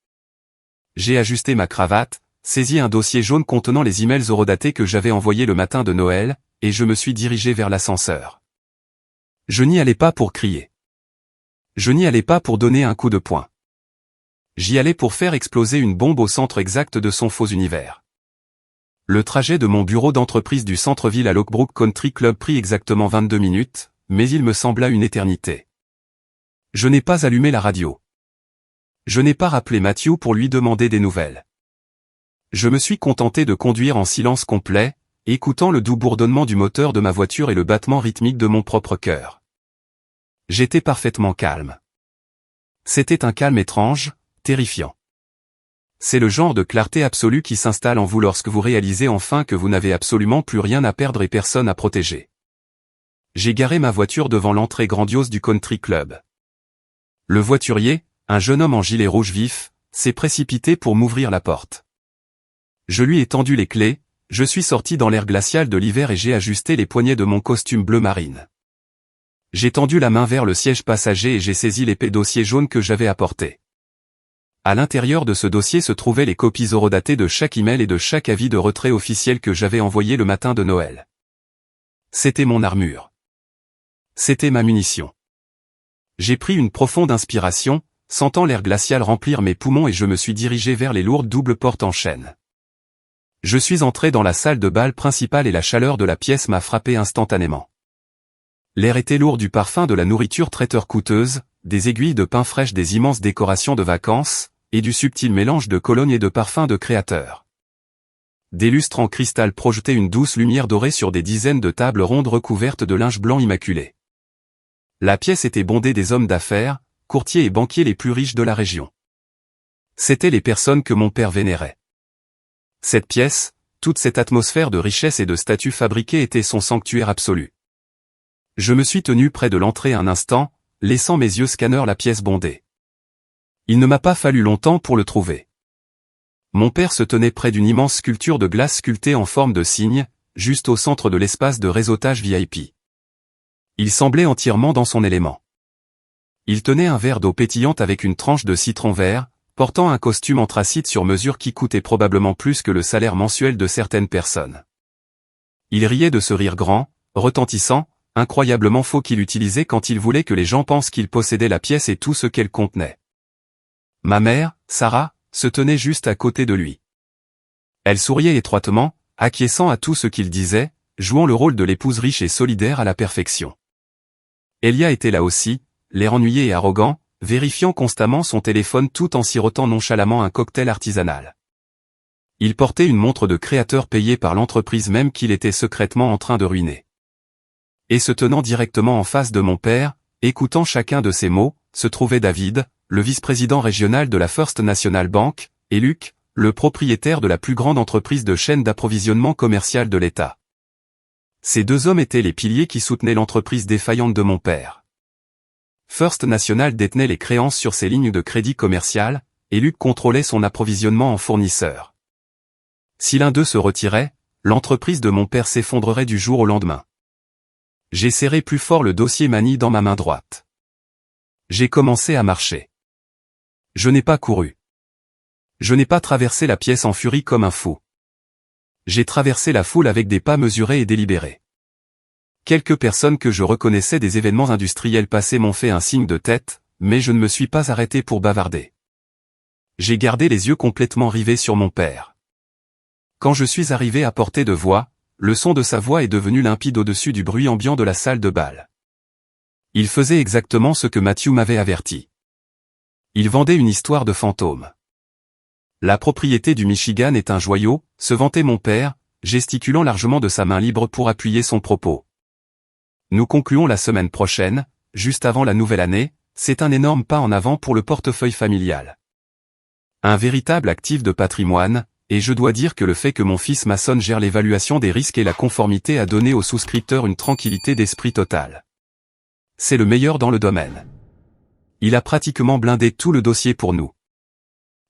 J'ai ajusté ma cravate, saisi un dossier jaune contenant les emails horodatés que j'avais envoyés le matin de Noël, et je me suis dirigé vers l'ascenseur. Je n'y allais pas pour crier. Je n'y allais pas pour donner un coup de poing. J'y allais pour faire exploser une bombe au centre exact de son faux univers. Le trajet de mon bureau d'entreprise du centre-ville à l'Oakbrook Country Club prit exactement 22 minutes, mais il me sembla une éternité. Je n'ai pas allumé la radio. Je n'ai pas rappelé Matthew pour lui demander des nouvelles. Je me suis contenté de conduire en silence complet, écoutant le doux bourdonnement du moteur de ma voiture et le battement rythmique de mon propre cœur. J'étais parfaitement calme. C'était un calme étrange, terrifiant. C'est le genre de clarté absolue qui s'installe en vous lorsque vous réalisez enfin que vous n'avez absolument plus rien à perdre et personne à protéger. J'ai garé ma voiture devant l'entrée grandiose du country club. Le voiturier, un jeune homme en gilet rouge vif, s'est précipité pour m'ouvrir la porte. Je lui ai tendu les clés, je suis sorti dans l'air glacial de l'hiver et j'ai ajusté les poignets de mon costume bleu marine. J'ai tendu la main vers le siège passager et j'ai saisi l'épais dossier jaune que j'avais apporté. À l'intérieur de ce dossier se trouvaient les copies horodatées de chaque email et de chaque avis de retrait officiel que j'avais envoyé le matin de Noël. C'était mon armure. C'était ma munition. J'ai pris une profonde inspiration, sentant l'air glacial remplir mes poumons et je me suis dirigé vers les lourdes doubles portes en chêne. Je suis entré dans la salle de bal principale et la chaleur de la pièce m'a frappé instantanément. L'air était lourd du parfum de la nourriture traiteur coûteuse, des aiguilles de pain fraîches des immenses décorations de vacances, et du subtil mélange de cologne et de parfums de créateurs. Des lustres en cristal projetaient une douce lumière dorée sur des dizaines de tables rondes recouvertes de linge blanc immaculé. La pièce était bondée des hommes d'affaires, courtiers et banquiers les plus riches de la région. C'étaient les personnes que mon père vénérait. Cette pièce, toute cette atmosphère de richesse et de statut fabriqué était son sanctuaire absolu. Je me suis tenu près de l'entrée un instant, laissant mes yeux scanner la pièce bondée. Il ne m'a pas fallu longtemps pour le trouver. Mon père se tenait près d'une immense sculpture de glace sculptée en forme de cygne, juste au centre de l'espace de réseautage VIP. Il semblait entièrement dans son élément. Il tenait un verre d'eau pétillante avec une tranche de citron vert, portant un costume anthracite sur mesure qui coûtait probablement plus que le salaire mensuel de certaines personnes. Il riait de ce rire grand, retentissant, incroyablement faux qu'il utilisait quand il voulait que les gens pensent qu'il possédait la pièce et tout ce qu'elle contenait. Ma mère, Sarah, se tenait juste à côté de lui. Elle souriait étroitement, acquiesçant à tout ce qu'il disait, jouant le rôle de l'épouse riche et solidaire à la perfection. Elia était là aussi, l'air ennuyé et arrogant, vérifiant constamment son téléphone tout en sirotant nonchalamment un cocktail artisanal. Il portait une montre de créateur payée par l'entreprise même qu'il était secrètement en train de ruiner. Et se tenant directement en face de mon père, écoutant chacun de ses mots, se trouvait David, le vice-président régional de la First National Bank, et Luc, le propriétaire de la plus grande entreprise de chaîne d'approvisionnement commercial de l'État. Ces deux hommes étaient les piliers qui soutenaient l'entreprise défaillante de mon père. First National détenait les créances sur ses lignes de crédit commercial, et Luc contrôlait son approvisionnement en fournisseurs. Si l'un d'eux se retirait, l'entreprise de mon père s'effondrerait du jour au lendemain. J'ai serré plus fort le dossier manie dans ma main droite. J'ai commencé à marcher. Je n'ai pas couru. Je n'ai pas traversé la pièce en furie comme un fou. J'ai traversé la foule avec des pas mesurés et délibérés. Quelques personnes que je reconnaissais des événements industriels passés m'ont fait un signe de tête, mais je ne me suis pas arrêté pour bavarder. J'ai gardé les yeux complètement rivés sur mon père. Quand je suis arrivé à portée de voix, le son de sa voix est devenu limpide au-dessus du bruit ambiant de la salle de bal. Il faisait exactement ce que Matthew m'avait averti. Il vendait une histoire de fantôme. La propriété du Michigan est un joyau, se vantait mon père, gesticulant largement de sa main libre pour appuyer son propos. Nous concluons la semaine prochaine, juste avant la nouvelle année, c'est un énorme pas en avant pour le portefeuille familial. Un véritable actif de patrimoine, et je dois dire que le fait que mon fils Mason gère l'évaluation des risques et la conformité a donné aux souscripteurs une tranquillité d'esprit totale. C'est le meilleur dans le domaine. Il a pratiquement blindé tout le dossier pour nous.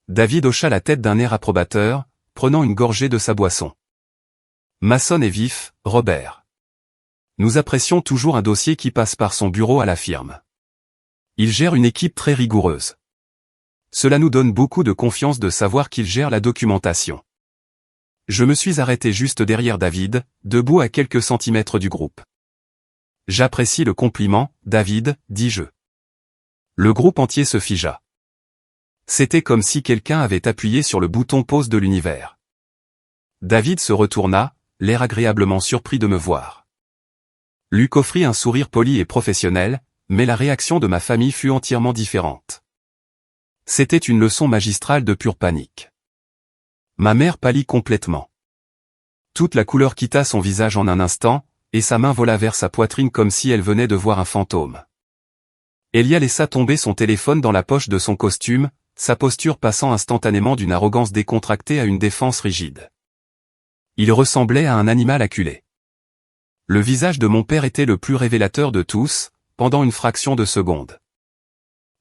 David hocha la tête d'un air approbateur, prenant une gorgée de sa boisson. Mason est vif, Robert. Nous apprécions toujours un dossier qui passe par son bureau à la firme. Il gère une équipe très rigoureuse. Cela nous donne beaucoup de confiance de savoir qu'il gère la documentation. Je me suis arrêté juste derrière David, debout à quelques centimètres du groupe. J'apprécie le compliment, David, dis-je. Le groupe entier se figea. C'était comme si quelqu'un avait appuyé sur le bouton pause de l'univers. David se retourna, l'air agréablement surpris de me voir. Luc offrit un sourire poli et professionnel, mais la réaction de ma famille fut entièrement différente. C'était une leçon magistrale de pure panique. Ma mère pâlit complètement. Toute la couleur quitta son visage en un instant, et sa main vola vers sa poitrine comme si elle venait de voir un fantôme. Elia laissa tomber son téléphone dans la poche de son costume, sa posture passant instantanément d'une arrogance décontractée à une défense rigide. Il ressemblait à un animal acculé. Le visage de mon père était le plus révélateur de tous, pendant une fraction de seconde.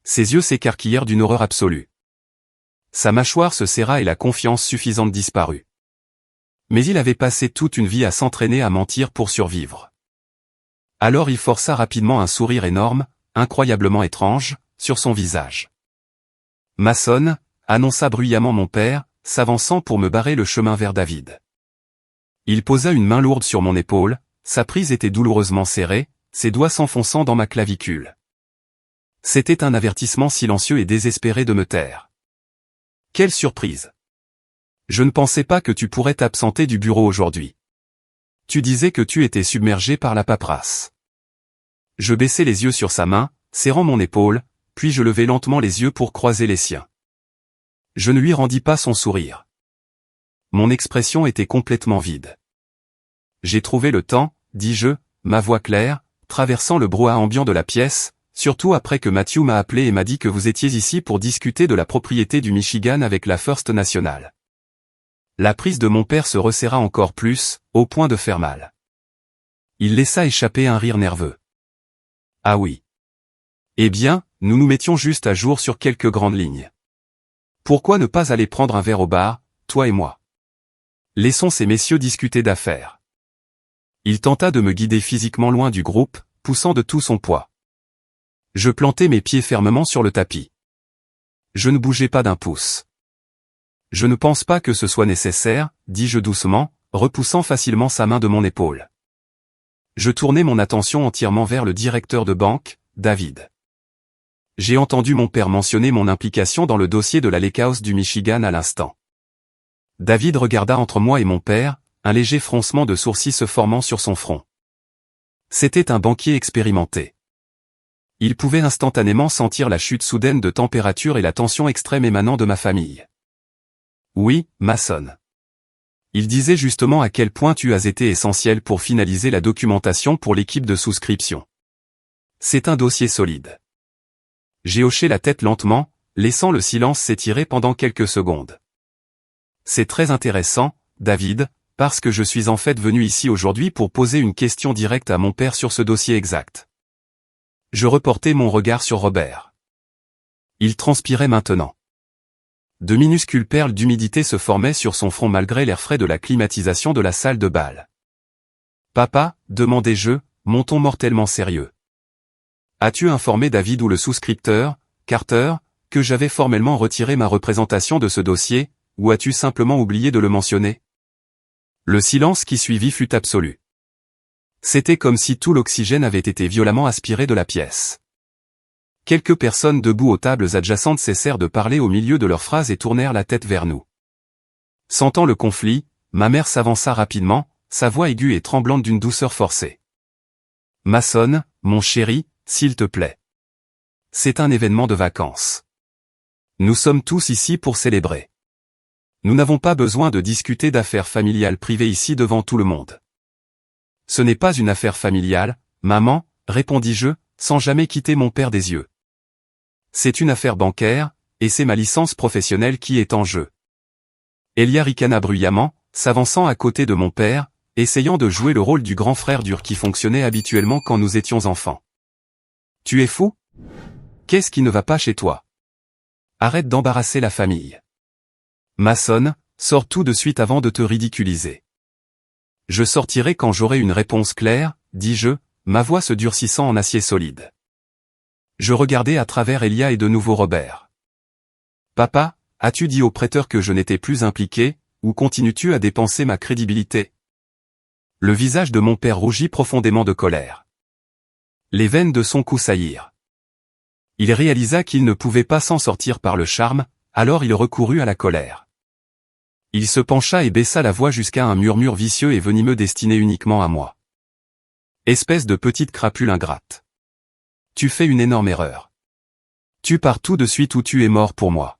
Ses yeux s'écarquillèrent d'une horreur absolue. Sa mâchoire se serra et la confiance suffisante disparut. Mais il avait passé toute une vie à s'entraîner à mentir pour survivre. Alors il força rapidement un sourire énorme, incroyablement étrange, sur son visage. Mason, annonça bruyamment mon père, s'avançant pour me barrer le chemin vers David. Il posa une main lourde sur mon épaule, sa prise était douloureusement serrée, ses doigts s'enfonçant dans ma clavicule. C'était un avertissement silencieux et désespéré de me taire. Quelle surprise! Je ne pensais pas que tu pourrais t'absenter du bureau aujourd'hui. Tu disais que tu étais submergé par la paperasse. Je baissai les yeux sur sa main, serrant mon épaule, puis je levai lentement les yeux pour croiser les siens. Je ne lui rendis pas son sourire. Mon expression était complètement vide. J'ai trouvé le temps, dis-je, ma voix claire, traversant le brouhaha ambiant de la pièce, surtout après que Matthew m'a appelé et m'a dit que vous étiez ici pour discuter de la propriété du Michigan avec la First National. La prise de mon père se resserra encore plus, au point de faire mal. Il laissa échapper un rire nerveux. Ah oui. Eh bien, nous nous mettions juste à jour sur quelques grandes lignes. Pourquoi ne pas aller prendre un verre au bar, toi et moi? Laissons ces messieurs discuter d'affaires. Il tenta de me guider physiquement loin du groupe, poussant de tout son poids. Je plantai mes pieds fermement sur le tapis. Je ne bougeais pas d'un pouce. Je ne pense pas que ce soit nécessaire, dis-je doucement, repoussant facilement sa main de mon épaule. Je tournai mon attention entièrement vers le directeur de banque, David. J'ai entendu mon père mentionner mon implication dans le dossier de la Lake House du Michigan à l'instant. David regarda entre moi et mon père, un léger froncement de sourcils se formant sur son front. C'était un banquier expérimenté. Il pouvait instantanément sentir la chute soudaine de température et la tension extrême émanant de ma famille. Oui, Mason. Il disait justement à quel point tu as été essentiel pour finaliser la documentation pour l'équipe de souscription. C'est un dossier solide. J'ai hoché la tête lentement, laissant le silence s'étirer pendant quelques secondes. C'est très intéressant, David, parce que je suis en fait venu ici aujourd'hui pour poser une question directe à mon père sur ce dossier exact. Je reportai mon regard sur Robert. Il transpirait maintenant. De minuscules perles d'humidité se formaient sur son front malgré l'air frais de la climatisation de la salle de bal. « Papa, demandai-je, mon ton mortellement sérieux. As-tu informé David ou le souscripteur, Carter, que j'avais formellement retiré ma représentation de ce dossier, ou as-tu simplement oublié de le mentionner ?» Le silence qui suivit fut absolu. C'était comme si tout l'oxygène avait été violemment aspiré de la pièce. Quelques personnes debout aux tables adjacentes cessèrent de parler au milieu de leurs phrases et tournèrent la tête vers nous. Sentant le conflit, ma mère s'avança rapidement, sa voix aiguë et tremblante d'une douceur forcée. « Mason, mon chéri, s'il te plaît. C'est un événement de vacances. Nous sommes tous ici pour célébrer. Nous n'avons pas besoin de discuter d'affaires familiales privées ici devant tout le monde. » « Ce n'est pas une affaire familiale, maman, répondis-je, sans jamais quitter mon père des yeux. C'est une affaire bancaire, et c'est ma licence professionnelle qui est en jeu. Elia ricana bruyamment, s'avançant à côté de mon père, essayant de jouer le rôle du grand frère dur qui fonctionnait habituellement quand nous étions enfants. Tu es fou? Qu'est-ce qui ne va pas chez toi? Arrête d'embarrasser la famille. Mason, sors tout de suite avant de te ridiculiser. Je sortirai quand j'aurai une réponse claire, dis-je, ma voix se durcissant en acier solide. Je regardai à travers Elia et de nouveau Robert. Papa, as-tu dit au prêteur que je n'étais plus impliqué, ou continues-tu à dépenser ma crédibilité? Le visage de mon père rougit profondément de colère. Les veines de son cou saillirent. Il réalisa qu'il ne pouvait pas s'en sortir par le charme, alors il recourut à la colère. Il se pencha et baissa la voix jusqu'à un murmure vicieux et venimeux destiné uniquement à moi. Espèce de petite crapule ingrate. Tu fais une énorme erreur. Tu pars tout de suite ou tu es mort pour moi.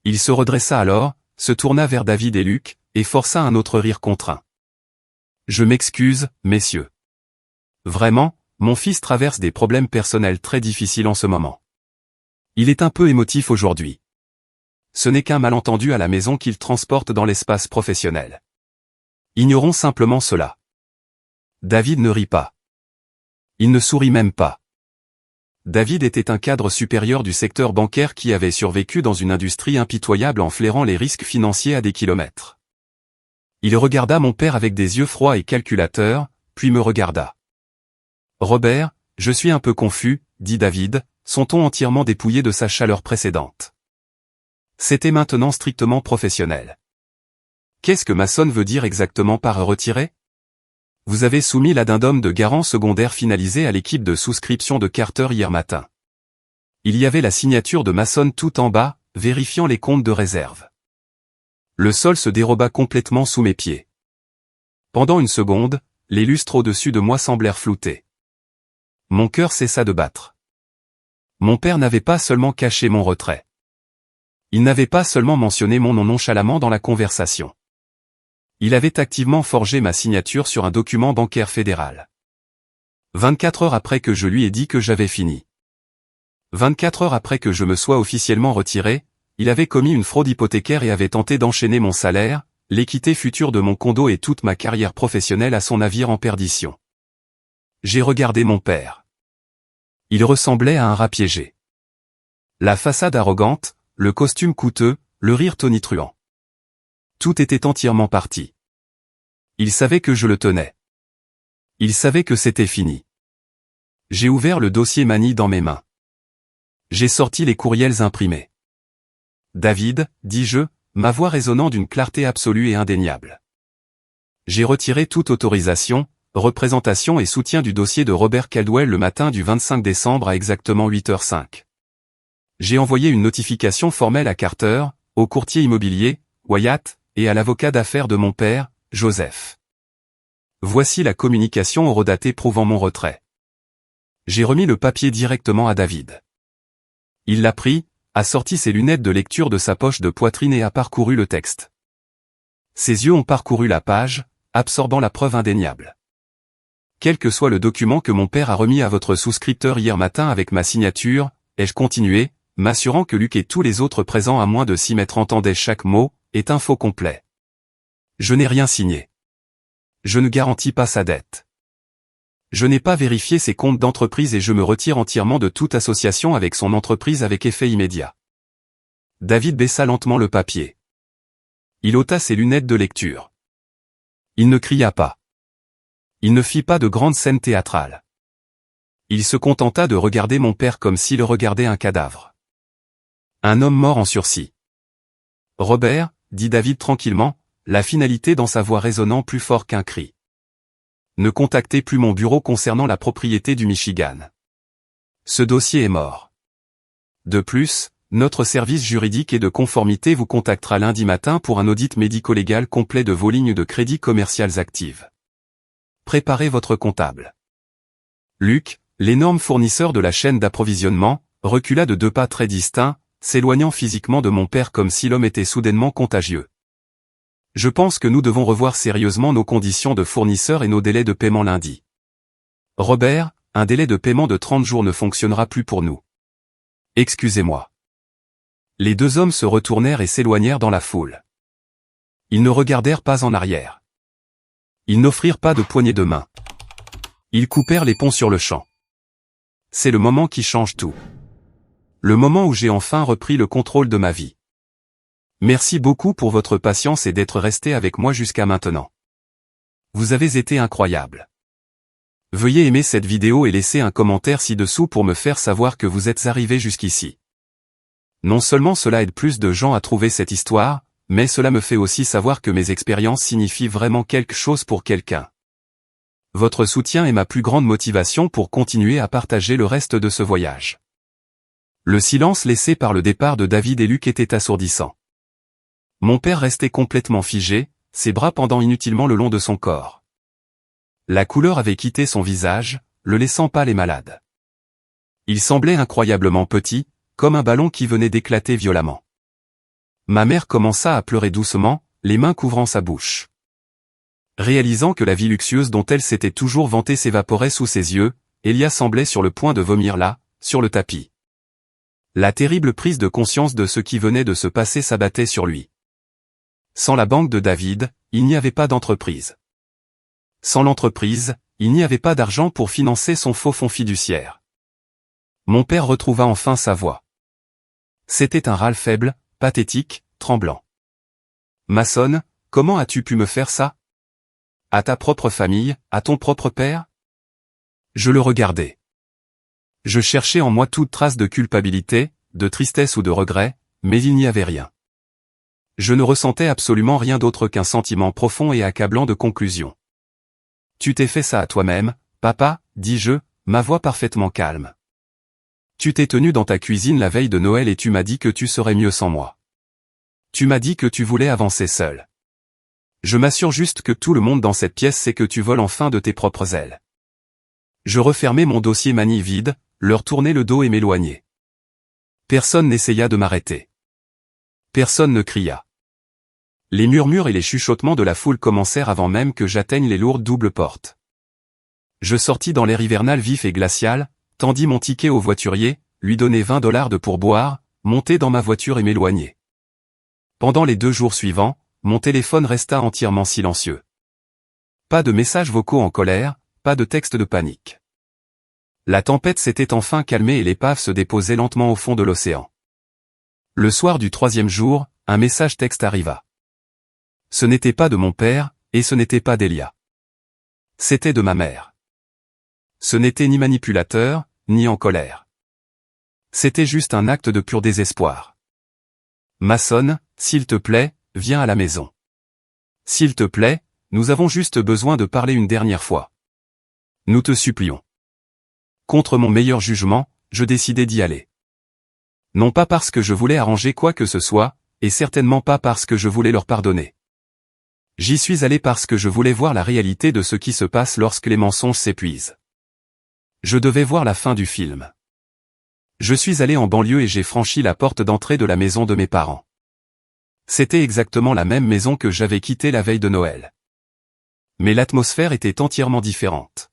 Il se redressa alors, se tourna vers David et Luc, et força un autre rire contraint. Je m'excuse, messieurs. Vraiment, mon fils traverse des problèmes personnels très difficiles en ce moment. Il est un peu émotif aujourd'hui. Ce n'est qu'un malentendu à la maison qu'il transporte dans l'espace professionnel. Ignorons simplement cela. David ne rit pas. Il ne sourit même pas. David était un cadre supérieur du secteur bancaire qui avait survécu dans une industrie impitoyable en flairant les risques financiers à des kilomètres. Il regarda mon père avec des yeux froids et calculateurs, puis me regarda. Robert, je suis un peu confus, dit David, son ton entièrement dépouillé de sa chaleur précédente. C'était maintenant strictement professionnel. Qu'est-ce que Mason veut dire exactement par retirer? Vous avez soumis l'addendum de garant secondaire finalisé à l'équipe de souscription de Carter hier matin. Il y avait la signature de Mason tout en bas, vérifiant les comptes de réserve. Le sol se déroba complètement sous mes pieds. Pendant une seconde, les lustres au-dessus de moi semblèrent floutés. Mon cœur cessa de battre. Mon père n'avait pas seulement caché mon retrait. Il n'avait pas seulement mentionné mon nom nonchalamment dans la conversation. Il avait activement forgé ma signature sur un document bancaire fédéral. 24 heures après que je lui ai dit que j'avais fini. 24 heures après que je me sois officiellement retiré, il avait commis une fraude hypothécaire et avait tenté d'enchaîner mon salaire, l'équité future de mon condo et toute ma carrière professionnelle à son navire en perdition. J'ai regardé mon père. Il ressemblait à un rat piégé. La façade arrogante, le costume coûteux, le rire tonitruant. Tout était entièrement parti. Il savait que je le tenais. Il savait que c'était fini. J'ai ouvert le dossier Manny dans mes mains. J'ai sorti les courriels imprimés. David, dis-je, ma voix résonnant d'une clarté absolue et indéniable. J'ai retiré toute autorisation, représentation et soutien du dossier de Robert Caldwell le matin du 25 décembre à exactement 8h05. J'ai envoyé une notification formelle à Carter, au courtier immobilier, Wyatt, et à l'avocat d'affaires de mon père, Joseph. Voici la communication horodatée prouvant mon retrait. J'ai remis le papier directement à David. Il l'a pris, a sorti ses lunettes de lecture de sa poche de poitrine et a parcouru le texte. Ses yeux ont parcouru la page, absorbant la preuve indéniable. Quel que soit le document que mon père a remis à votre souscripteur hier matin avec ma signature, ai-je continué, m'assurant que Luc et tous les autres présents à moins de 6 mètres entendaient chaque mot, est un faux complet. Je n'ai rien signé. Je ne garantis pas sa dette. Je n'ai pas vérifié ses comptes d'entreprise et je me retire entièrement de toute association avec son entreprise avec effet immédiat. David baissa lentement le papier. Il ôta ses lunettes de lecture. Il ne cria pas. Il ne fit pas de grande scène théâtrale. Il se contenta de regarder mon père comme s'il regardait un cadavre. Un homme mort en sursis. Robert, dit David tranquillement, la finalité dans sa voix résonnant plus fort qu'un cri. Ne contactez plus mon bureau concernant la propriété du Michigan. Ce dossier est mort. De plus, notre service juridique et de conformité vous contactera lundi matin pour un audit médico-légal complet de vos lignes de crédit commerciales actives. Préparez votre comptable. Luc, l'énorme fournisseur de la chaîne d'approvisionnement, recula de 2 pas très distincts, s'éloignant physiquement de mon père comme si l'homme était soudainement contagieux. Je pense que nous devons revoir sérieusement nos conditions de fournisseur et nos délais de paiement lundi. Robert, un délai de paiement de 30 jours ne fonctionnera plus pour nous. Excusez-moi. Les deux hommes se retournèrent et s'éloignèrent dans la foule. Ils ne regardèrent pas en arrière. Ils n'offrirent pas de poignée de main. Ils coupèrent les ponts sur le champ. C'est le moment qui change tout. Le moment où j'ai enfin repris le contrôle de ma vie. Merci beaucoup pour votre patience et d'être resté avec moi jusqu'à maintenant. Vous avez été incroyable. Veuillez aimer cette vidéo et laisser un commentaire ci-dessous pour me faire savoir que vous êtes arrivé jusqu'ici. Non seulement cela aide plus de gens à trouver cette histoire, mais cela me fait aussi savoir que mes expériences signifient vraiment quelque chose pour quelqu'un. Votre soutien est ma plus grande motivation pour continuer à partager le reste de ce voyage. Le silence laissé par le départ de David et Luc était assourdissant. Mon père restait complètement figé, ses bras pendant inutilement le long de son corps. La couleur avait quitté son visage, le laissant pâle et malade. Il semblait incroyablement petit, comme un ballon qui venait d'éclater violemment. Ma mère commença à pleurer doucement, les mains couvrant sa bouche. Réalisant que la vie luxueuse dont elle s'était toujours vantée s'évaporait sous ses yeux, Elia semblait sur le point de vomir là, sur le tapis. La terrible prise de conscience de ce qui venait de se passer s'abattait sur lui. Sans la banque de David, il n'y avait pas d'entreprise. Sans l'entreprise, il n'y avait pas d'argent pour financer son faux fonds fiduciaire. Mon père retrouva enfin sa voix. C'était un râle faible, pathétique, tremblant. Mason, comment as-tu pu me faire ça? À ta propre famille, à ton propre père? Je le regardais. Je cherchais en moi toute trace de culpabilité, de tristesse ou de regret, mais il n'y avait rien. Je ne ressentais absolument rien d'autre qu'un sentiment profond et accablant de conclusion. Tu t'es fait ça à toi-même, papa, dis-je, ma voix parfaitement calme. Tu t'es tenu dans ta cuisine la veille de Noël et tu m'as dit que tu serais mieux sans moi. Tu m'as dit que tu voulais avancer seul. Je m'assure juste que tout le monde dans cette pièce sait que tu voles enfin de tes propres ailes. Je refermai mon dossier manille vide, leur tournai le dos et m'éloignai. Personne n'essaya de m'arrêter. Personne ne cria. Les murmures et les chuchotements de la foule commencèrent avant même que j'atteigne les lourdes doubles portes. Je sortis dans l'air hivernal vif et glacial, tendis mon ticket au voiturier, lui donnai $20 de pourboire, montai dans ma voiture et m'éloignai. Pendant les 2 jours suivants, mon téléphone resta entièrement silencieux. Pas de messages vocaux en colère, pas de texte de panique. La tempête s'était enfin calmée et l'épave se déposait lentement au fond de l'océan. Le soir du 3e jour, un message texte arriva. Ce n'était pas de mon père, et ce n'était pas d'Elia. C'était de ma mère. Ce n'était ni manipulateur, ni en colère. C'était juste un acte de pur désespoir. Mason, s'il te plaît, viens à la maison. S'il te plaît, nous avons juste besoin de parler une dernière fois. Nous te supplions. Contre mon meilleur jugement, je décidai d'y aller. Non pas parce que je voulais arranger quoi que ce soit, et certainement pas parce que je voulais leur pardonner. J'y suis allé parce que je voulais voir la réalité de ce qui se passe lorsque les mensonges s'épuisent. Je devais voir la fin du film. Je suis allé en banlieue et j'ai franchi la porte d'entrée de la maison de mes parents. C'était exactement la même maison que j'avais quittée la veille de Noël. Mais l'atmosphère était entièrement différente.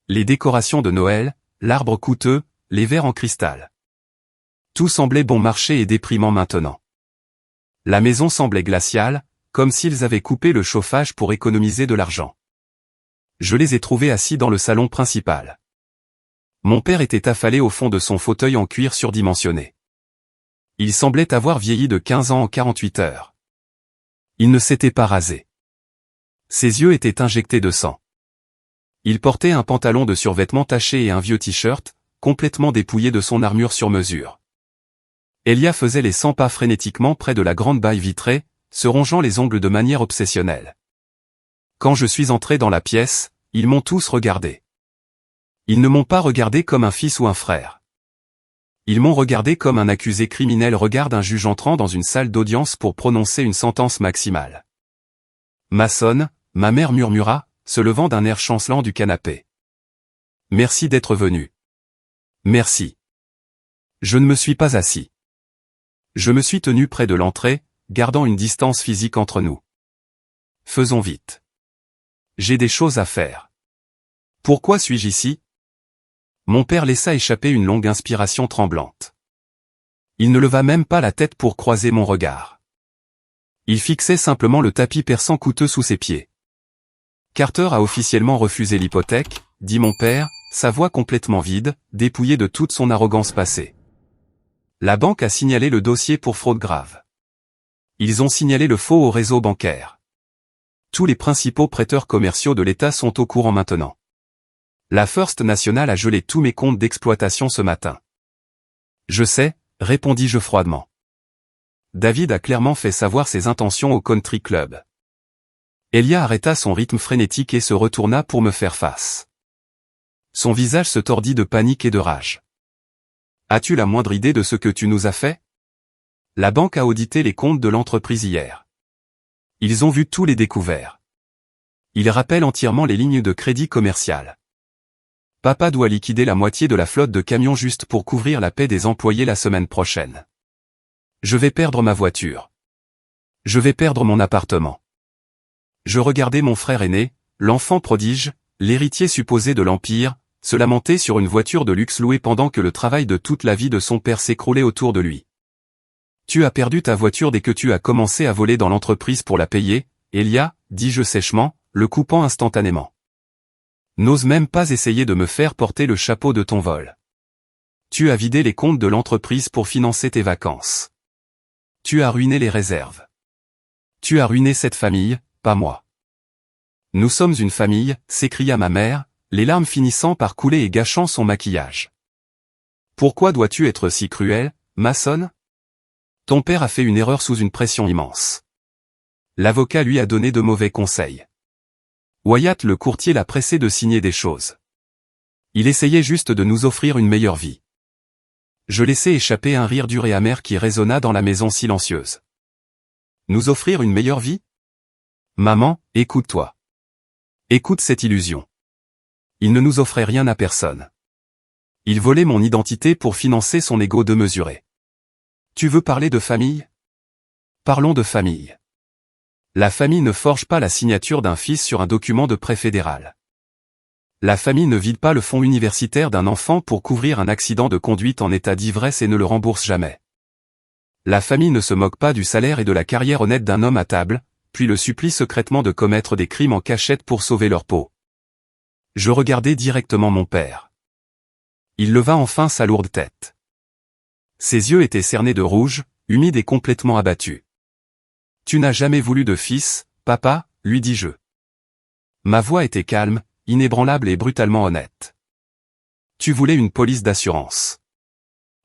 Les décorations de Noël, l'arbre coûteux, les verres en cristal. Tout semblait bon marché et déprimant maintenant. La maison semblait glaciale, comme s'ils avaient coupé le chauffage pour économiser de l'argent. Je les ai trouvés assis dans le salon principal. Mon père était affalé au fond de son fauteuil en cuir surdimensionné. Il semblait avoir vieilli de 15 ans en 48 heures. Il ne s'était pas rasé. Ses yeux étaient injectés de sang. Il portait un pantalon de survêtement taché et un vieux t-shirt, complètement dépouillé de son armure sur mesure. Elia faisait les 100 pas frénétiquement près de la grande baille vitrée, se rongeant les ongles de manière obsessionnelle. Quand je suis entré dans la pièce, ils m'ont tous regardé. Ils ne m'ont pas regardé comme un fils ou un frère. Ils m'ont regardé comme un accusé criminel regarde un juge entrant dans une salle d'audience pour prononcer une sentence maximale. Mason, ma mère murmura, se levant d'un air chancelant du canapé. Merci d'être venu. Merci. Je ne me suis pas assis. Je me suis tenu près de l'entrée, gardant une distance physique entre nous. Faisons vite. J'ai des choses à faire. Pourquoi suis-je ici? Mon père laissa échapper une longue inspiration tremblante. Il ne leva même pas la tête pour croiser mon regard. Il fixait simplement le tapis perçant coûteux sous ses pieds. Carter a officiellement refusé l'hypothèque, dit mon père, sa voix complètement vide, dépouillée de toute son arrogance passée. La banque a signalé le dossier pour fraude grave. Ils ont signalé le faux au réseau bancaire. Tous les principaux prêteurs commerciaux de l'État sont au courant maintenant. La First National a gelé tous mes comptes d'exploitation ce matin. Je sais, répondis-je froidement. David a clairement fait savoir ses intentions au country club. Elia arrêta son rythme frénétique et se retourna pour me faire face. Son visage se tordit de panique et de rage. As-tu la moindre idée de ce que tu nous as fait? La banque a audité les comptes de l'entreprise hier. Ils ont vu tous les découverts. Ils rappellent entièrement les lignes de crédit commercial. Papa doit liquider la moitié de la flotte de camions juste pour couvrir la paie des employés la semaine prochaine. Je vais perdre ma voiture. Je vais perdre mon appartement. Je regardais mon frère aîné, l'enfant prodige, l'héritier supposé de l'Empire, se lamenter sur une voiture de luxe louée pendant que le travail de toute la vie de son père s'écroulait autour de lui. Tu as perdu ta voiture dès que tu as commencé à voler dans l'entreprise pour la payer, Elia, dis-je sèchement, le coupant instantanément. N'ose même pas essayer de me faire porter le chapeau de ton vol. Tu as vidé les comptes de l'entreprise pour financer tes vacances. Tu as ruiné les réserves. Tu as ruiné cette famille, pas moi. Nous sommes une famille, s'écria ma mère, les larmes finissant par couler et gâchant son maquillage. Pourquoi dois-tu être si cruel, Mason? Ton père a fait une erreur sous une pression immense. L'avocat lui a donné de mauvais conseils. Wyatt le courtier l'a pressé de signer des choses. Il essayait juste de nous offrir une meilleure vie. Je laissai échapper un rire dur et amer qui résonna dans la maison silencieuse. Nous offrir une meilleure vie? Maman, écoute-toi. Écoute cette illusion. Il ne nous offrait rien à personne. Il volait mon identité pour financer son ego démesuré. Tu veux parler de famille? Parlons de famille. La famille ne forge pas la signature d'un fils sur un document de prêt fédéral. La famille ne vide pas le fonds universitaire d'un enfant pour couvrir un accident de conduite en état d'ivresse et ne le rembourse jamais. La famille ne se moque pas du salaire et de la carrière honnête d'un homme à table, puis le supplie secrètement de commettre des crimes en cachette pour sauver leur peau. Je regardai directement mon père. Il leva enfin sa lourde tête. Ses yeux étaient cernés de rouge, humides et complètement abattus. Tu n'as jamais voulu de fils, papa, lui dis-je. Ma voix était calme, inébranlable et brutalement honnête. Tu voulais une police d'assurance.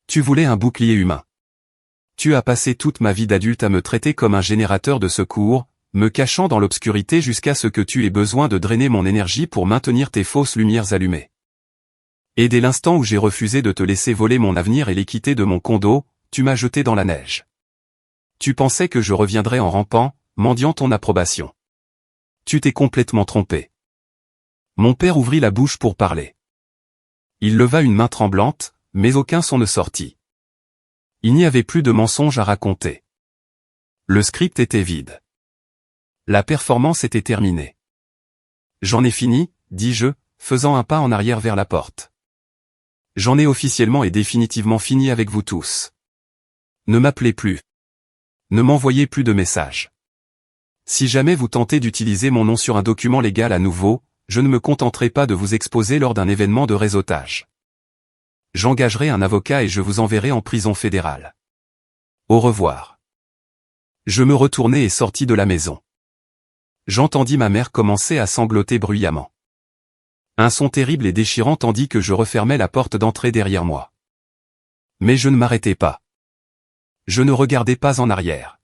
Tu voulais un bouclier humain. Tu as passé toute ma vie d'adulte à me traiter comme un générateur de secours, me cachant dans l'obscurité jusqu'à ce que tu aies besoin de drainer mon énergie pour maintenir tes fausses lumières allumées. Et dès l'instant où j'ai refusé de te laisser voler mon avenir et l'équité de mon condo, tu m'as jeté dans la neige. Tu pensais que je reviendrais en rampant, mendiant ton approbation. Tu t'es complètement trompé. Mon père ouvrit la bouche pour parler. Il leva une main tremblante, mais aucun son ne sortit. Il n'y avait plus de mensonges à raconter. Le script était vide. La performance était terminée. J'en ai fini, dis-je, faisant un pas en arrière vers la porte. J'en ai officiellement et définitivement fini avec vous tous. Ne m'appelez plus. Ne m'envoyez plus de messages. Si jamais vous tentez d'utiliser mon nom sur un document légal à nouveau, je ne me contenterai pas de vous exposer lors d'un événement de réseautage. J'engagerai un avocat et je vous enverrai en prison fédérale. Au revoir. Je me retournai et sortis de la maison. J'entendis ma mère commencer à sangloter bruyamment. Un son terrible et déchirant tandis que je refermais la porte d'entrée derrière moi. Mais je ne m'arrêtai pas. Je ne regardais pas en arrière.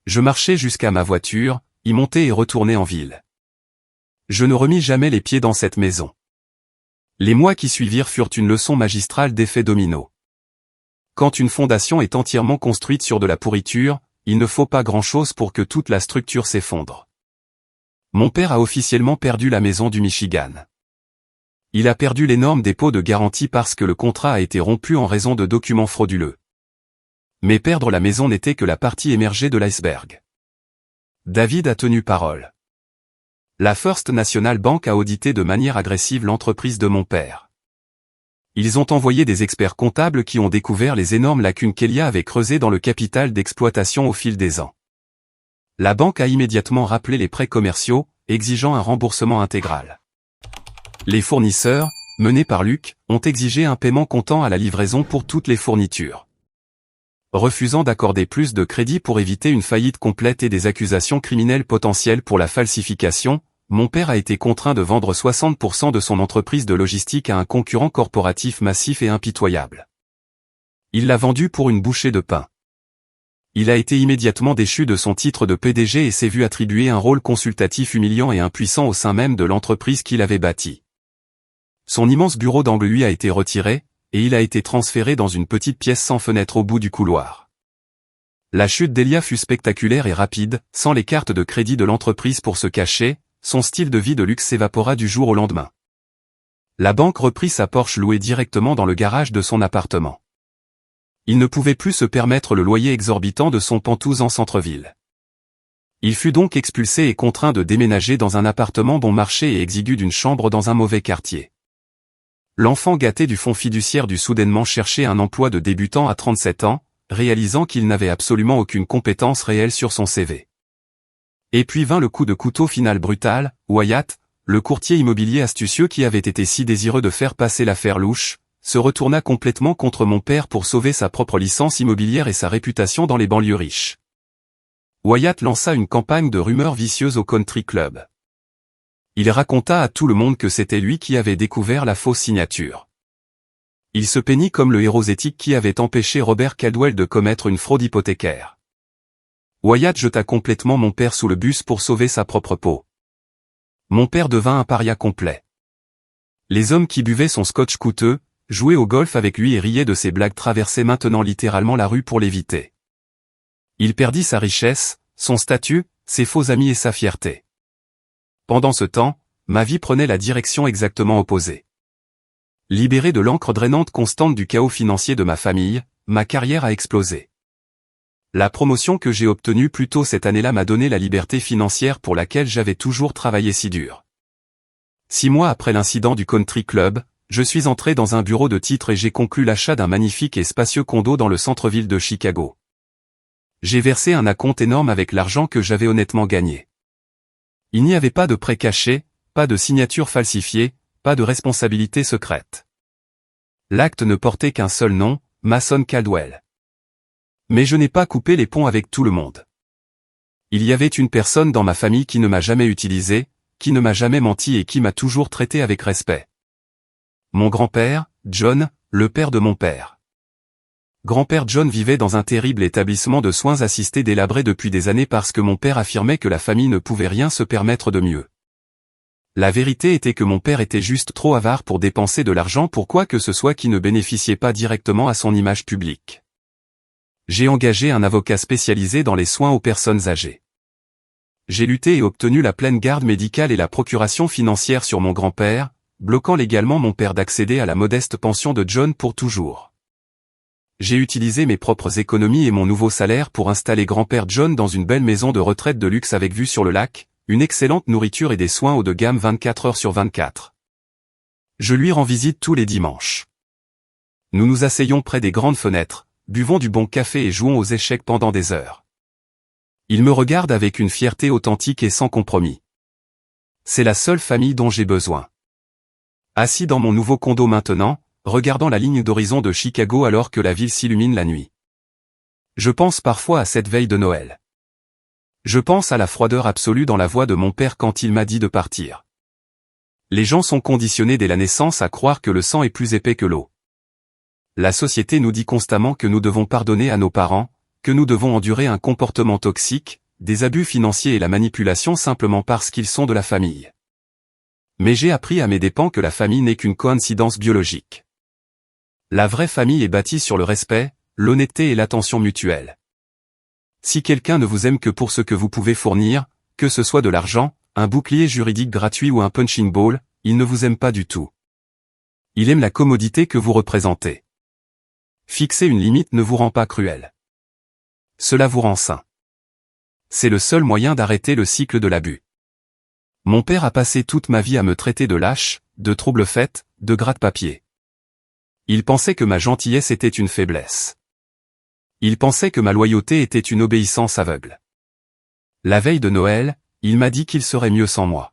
Je marchais jusqu'à ma voiture, y montai et retournai en ville. Je ne remis jamais les pieds dans cette maison. Les mois qui suivirent furent une leçon magistrale d'effet domino. Quand une fondation est entièrement construite sur de la pourriture, il ne faut pas grand-chose pour que toute la structure s'effondre. Mon père a officiellement perdu la maison du Michigan. Il a perdu l'énorme dépôt de garantie parce que le contrat a été rompu en raison de documents frauduleux. Mais perdre la maison n'était que la partie émergée de l'iceberg. David a tenu parole. La First National Bank a audité de manière agressive l'entreprise de mon père. Ils ont envoyé des experts comptables qui ont découvert les énormes lacunes qu'Elia avait creusées dans le capital d'exploitation au fil des ans. La banque a immédiatement rappelé les prêts commerciaux, exigeant un remboursement intégral. Les fournisseurs, menés par Luc, ont exigé un paiement comptant à la livraison pour toutes les fournitures. Refusant d'accorder plus de crédit pour éviter une faillite complète et des accusations criminelles potentielles pour la falsification, mon père a été contraint de vendre 60% de son entreprise de logistique à un concurrent corporatif massif et impitoyable. Il l'a vendu pour une bouchée de pain. Il a été immédiatement déchu de son titre de PDG et s'est vu attribuer un rôle consultatif humiliant et impuissant au sein même de l'entreprise qu'il avait bâtie. Son immense bureau d'angle lui a été retiré, et il a été transféré dans une petite pièce sans fenêtre au bout du couloir. La chute d'Elia fut spectaculaire et rapide, sans les cartes de crédit de l'entreprise pour se cacher, son style de vie de luxe s'évapora du jour au lendemain. La banque reprit sa Porsche louée directement dans le garage de son appartement. Il ne pouvait plus se permettre le loyer exorbitant de son Pentouse en centre-ville. Il fut donc expulsé et contraint de déménager dans un appartement bon marché et exigu d'une chambre dans un mauvais quartier. L'enfant gâté du fonds fiduciaire dut soudainement chercher un emploi de débutant à 37 ans, réalisant qu'il n'avait absolument aucune compétence réelle sur son CV. Et puis vint le coup de couteau final brutal, Wyatt, le courtier immobilier astucieux qui avait été si désireux de faire passer l'affaire louche, se retourna complètement contre mon père pour sauver sa propre licence immobilière et sa réputation dans les banlieues riches. Wyatt lança une campagne de rumeurs vicieuses au country club. Il raconta à tout le monde que c'était lui qui avait découvert la fausse signature. Il se peignit comme le héros éthique qui avait empêché Robert Caldwell de commettre une fraude hypothécaire. Wyatt jeta complètement mon père sous le bus pour sauver sa propre peau. Mon père devint un paria complet. Les hommes qui buvaient son scotch coûteux, jouaient au golf avec lui et riaient de ses blagues traversaient maintenant littéralement la rue pour l'éviter. Il perdit sa richesse, son statut, ses faux amis et sa fierté. Pendant ce temps, ma vie prenait la direction exactement opposée. Libéré de l'encre drainante constante du chaos financier de ma famille, ma carrière a explosé. La promotion que j'ai obtenue plus tôt cette année-là m'a donné la liberté financière pour laquelle j'avais toujours travaillé si dur. 6 mois après l'incident du country club, je suis entré dans un bureau de titres et j'ai conclu l'achat d'un magnifique et spacieux condo dans le centre-ville de Chicago. J'ai versé un acompte énorme avec l'argent que j'avais honnêtement gagné. Il n'y avait pas de prêt caché, pas de signature falsifiée, pas de responsabilité secrète. L'acte ne portait qu'un seul nom, Mason Caldwell. Mais je n'ai pas coupé les ponts avec tout le monde. Il y avait une personne dans ma famille qui ne m'a jamais utilisé, qui ne m'a jamais menti et qui m'a toujours traité avec respect. Mon grand-père, John, le père de mon père. Grand-père John vivait dans un terrible établissement de soins assistés délabré depuis des années parce que mon père affirmait que la famille ne pouvait rien se permettre de mieux. La vérité était que mon père était juste trop avare pour dépenser de l'argent pour quoi que ce soit qui ne bénéficiait pas directement à son image publique. J'ai engagé un avocat spécialisé dans les soins aux personnes âgées. J'ai lutté et obtenu la pleine garde médicale et la procuration financière sur mon grand-père, bloquant légalement mon père d'accéder à la modeste pension de John pour toujours. J'ai utilisé mes propres économies et mon nouveau salaire pour installer grand-père John dans une belle maison de retraite de luxe avec vue sur le lac, une excellente nourriture et des soins haut de gamme 24 heures sur 24. Je lui rends visite tous les dimanches. Nous nous asseyons près des grandes fenêtres, buvons du bon café et jouons aux échecs pendant des heures. Il me regarde avec une fierté authentique et sans compromis. C'est la seule famille dont j'ai besoin. Assis dans mon nouveau condo maintenant, regardant la ligne d'horizon de Chicago alors que la ville s'illumine la nuit. Je pense parfois à cette veille de Noël. Je pense à la froideur absolue dans la voix de mon père quand il m'a dit de partir. Les gens sont conditionnés dès la naissance à croire que le sang est plus épais que l'eau. La société nous dit constamment que nous devons pardonner à nos parents, que nous devons endurer un comportement toxique, des abus financiers et la manipulation simplement parce qu'ils sont de la famille. Mais j'ai appris à mes dépens que la famille n'est qu'une coïncidence biologique. La vraie famille est bâtie sur le respect, l'honnêteté et l'attention mutuelle. Si quelqu'un ne vous aime que pour ce que vous pouvez fournir, que ce soit de l'argent, un bouclier juridique gratuit ou un punching ball, il ne vous aime pas du tout. Il aime la commodité que vous représentez. Fixer une limite ne vous rend pas cruel. Cela vous rend sain. C'est le seul moyen d'arrêter le cycle de l'abus. Mon père a passé toute ma vie à me traiter de lâche, de trouble-fête, de gratte-papier. Il pensait que ma gentillesse était une faiblesse. Il pensait que ma loyauté était une obéissance aveugle. La veille de Noël, il m'a dit qu'il serait mieux sans moi.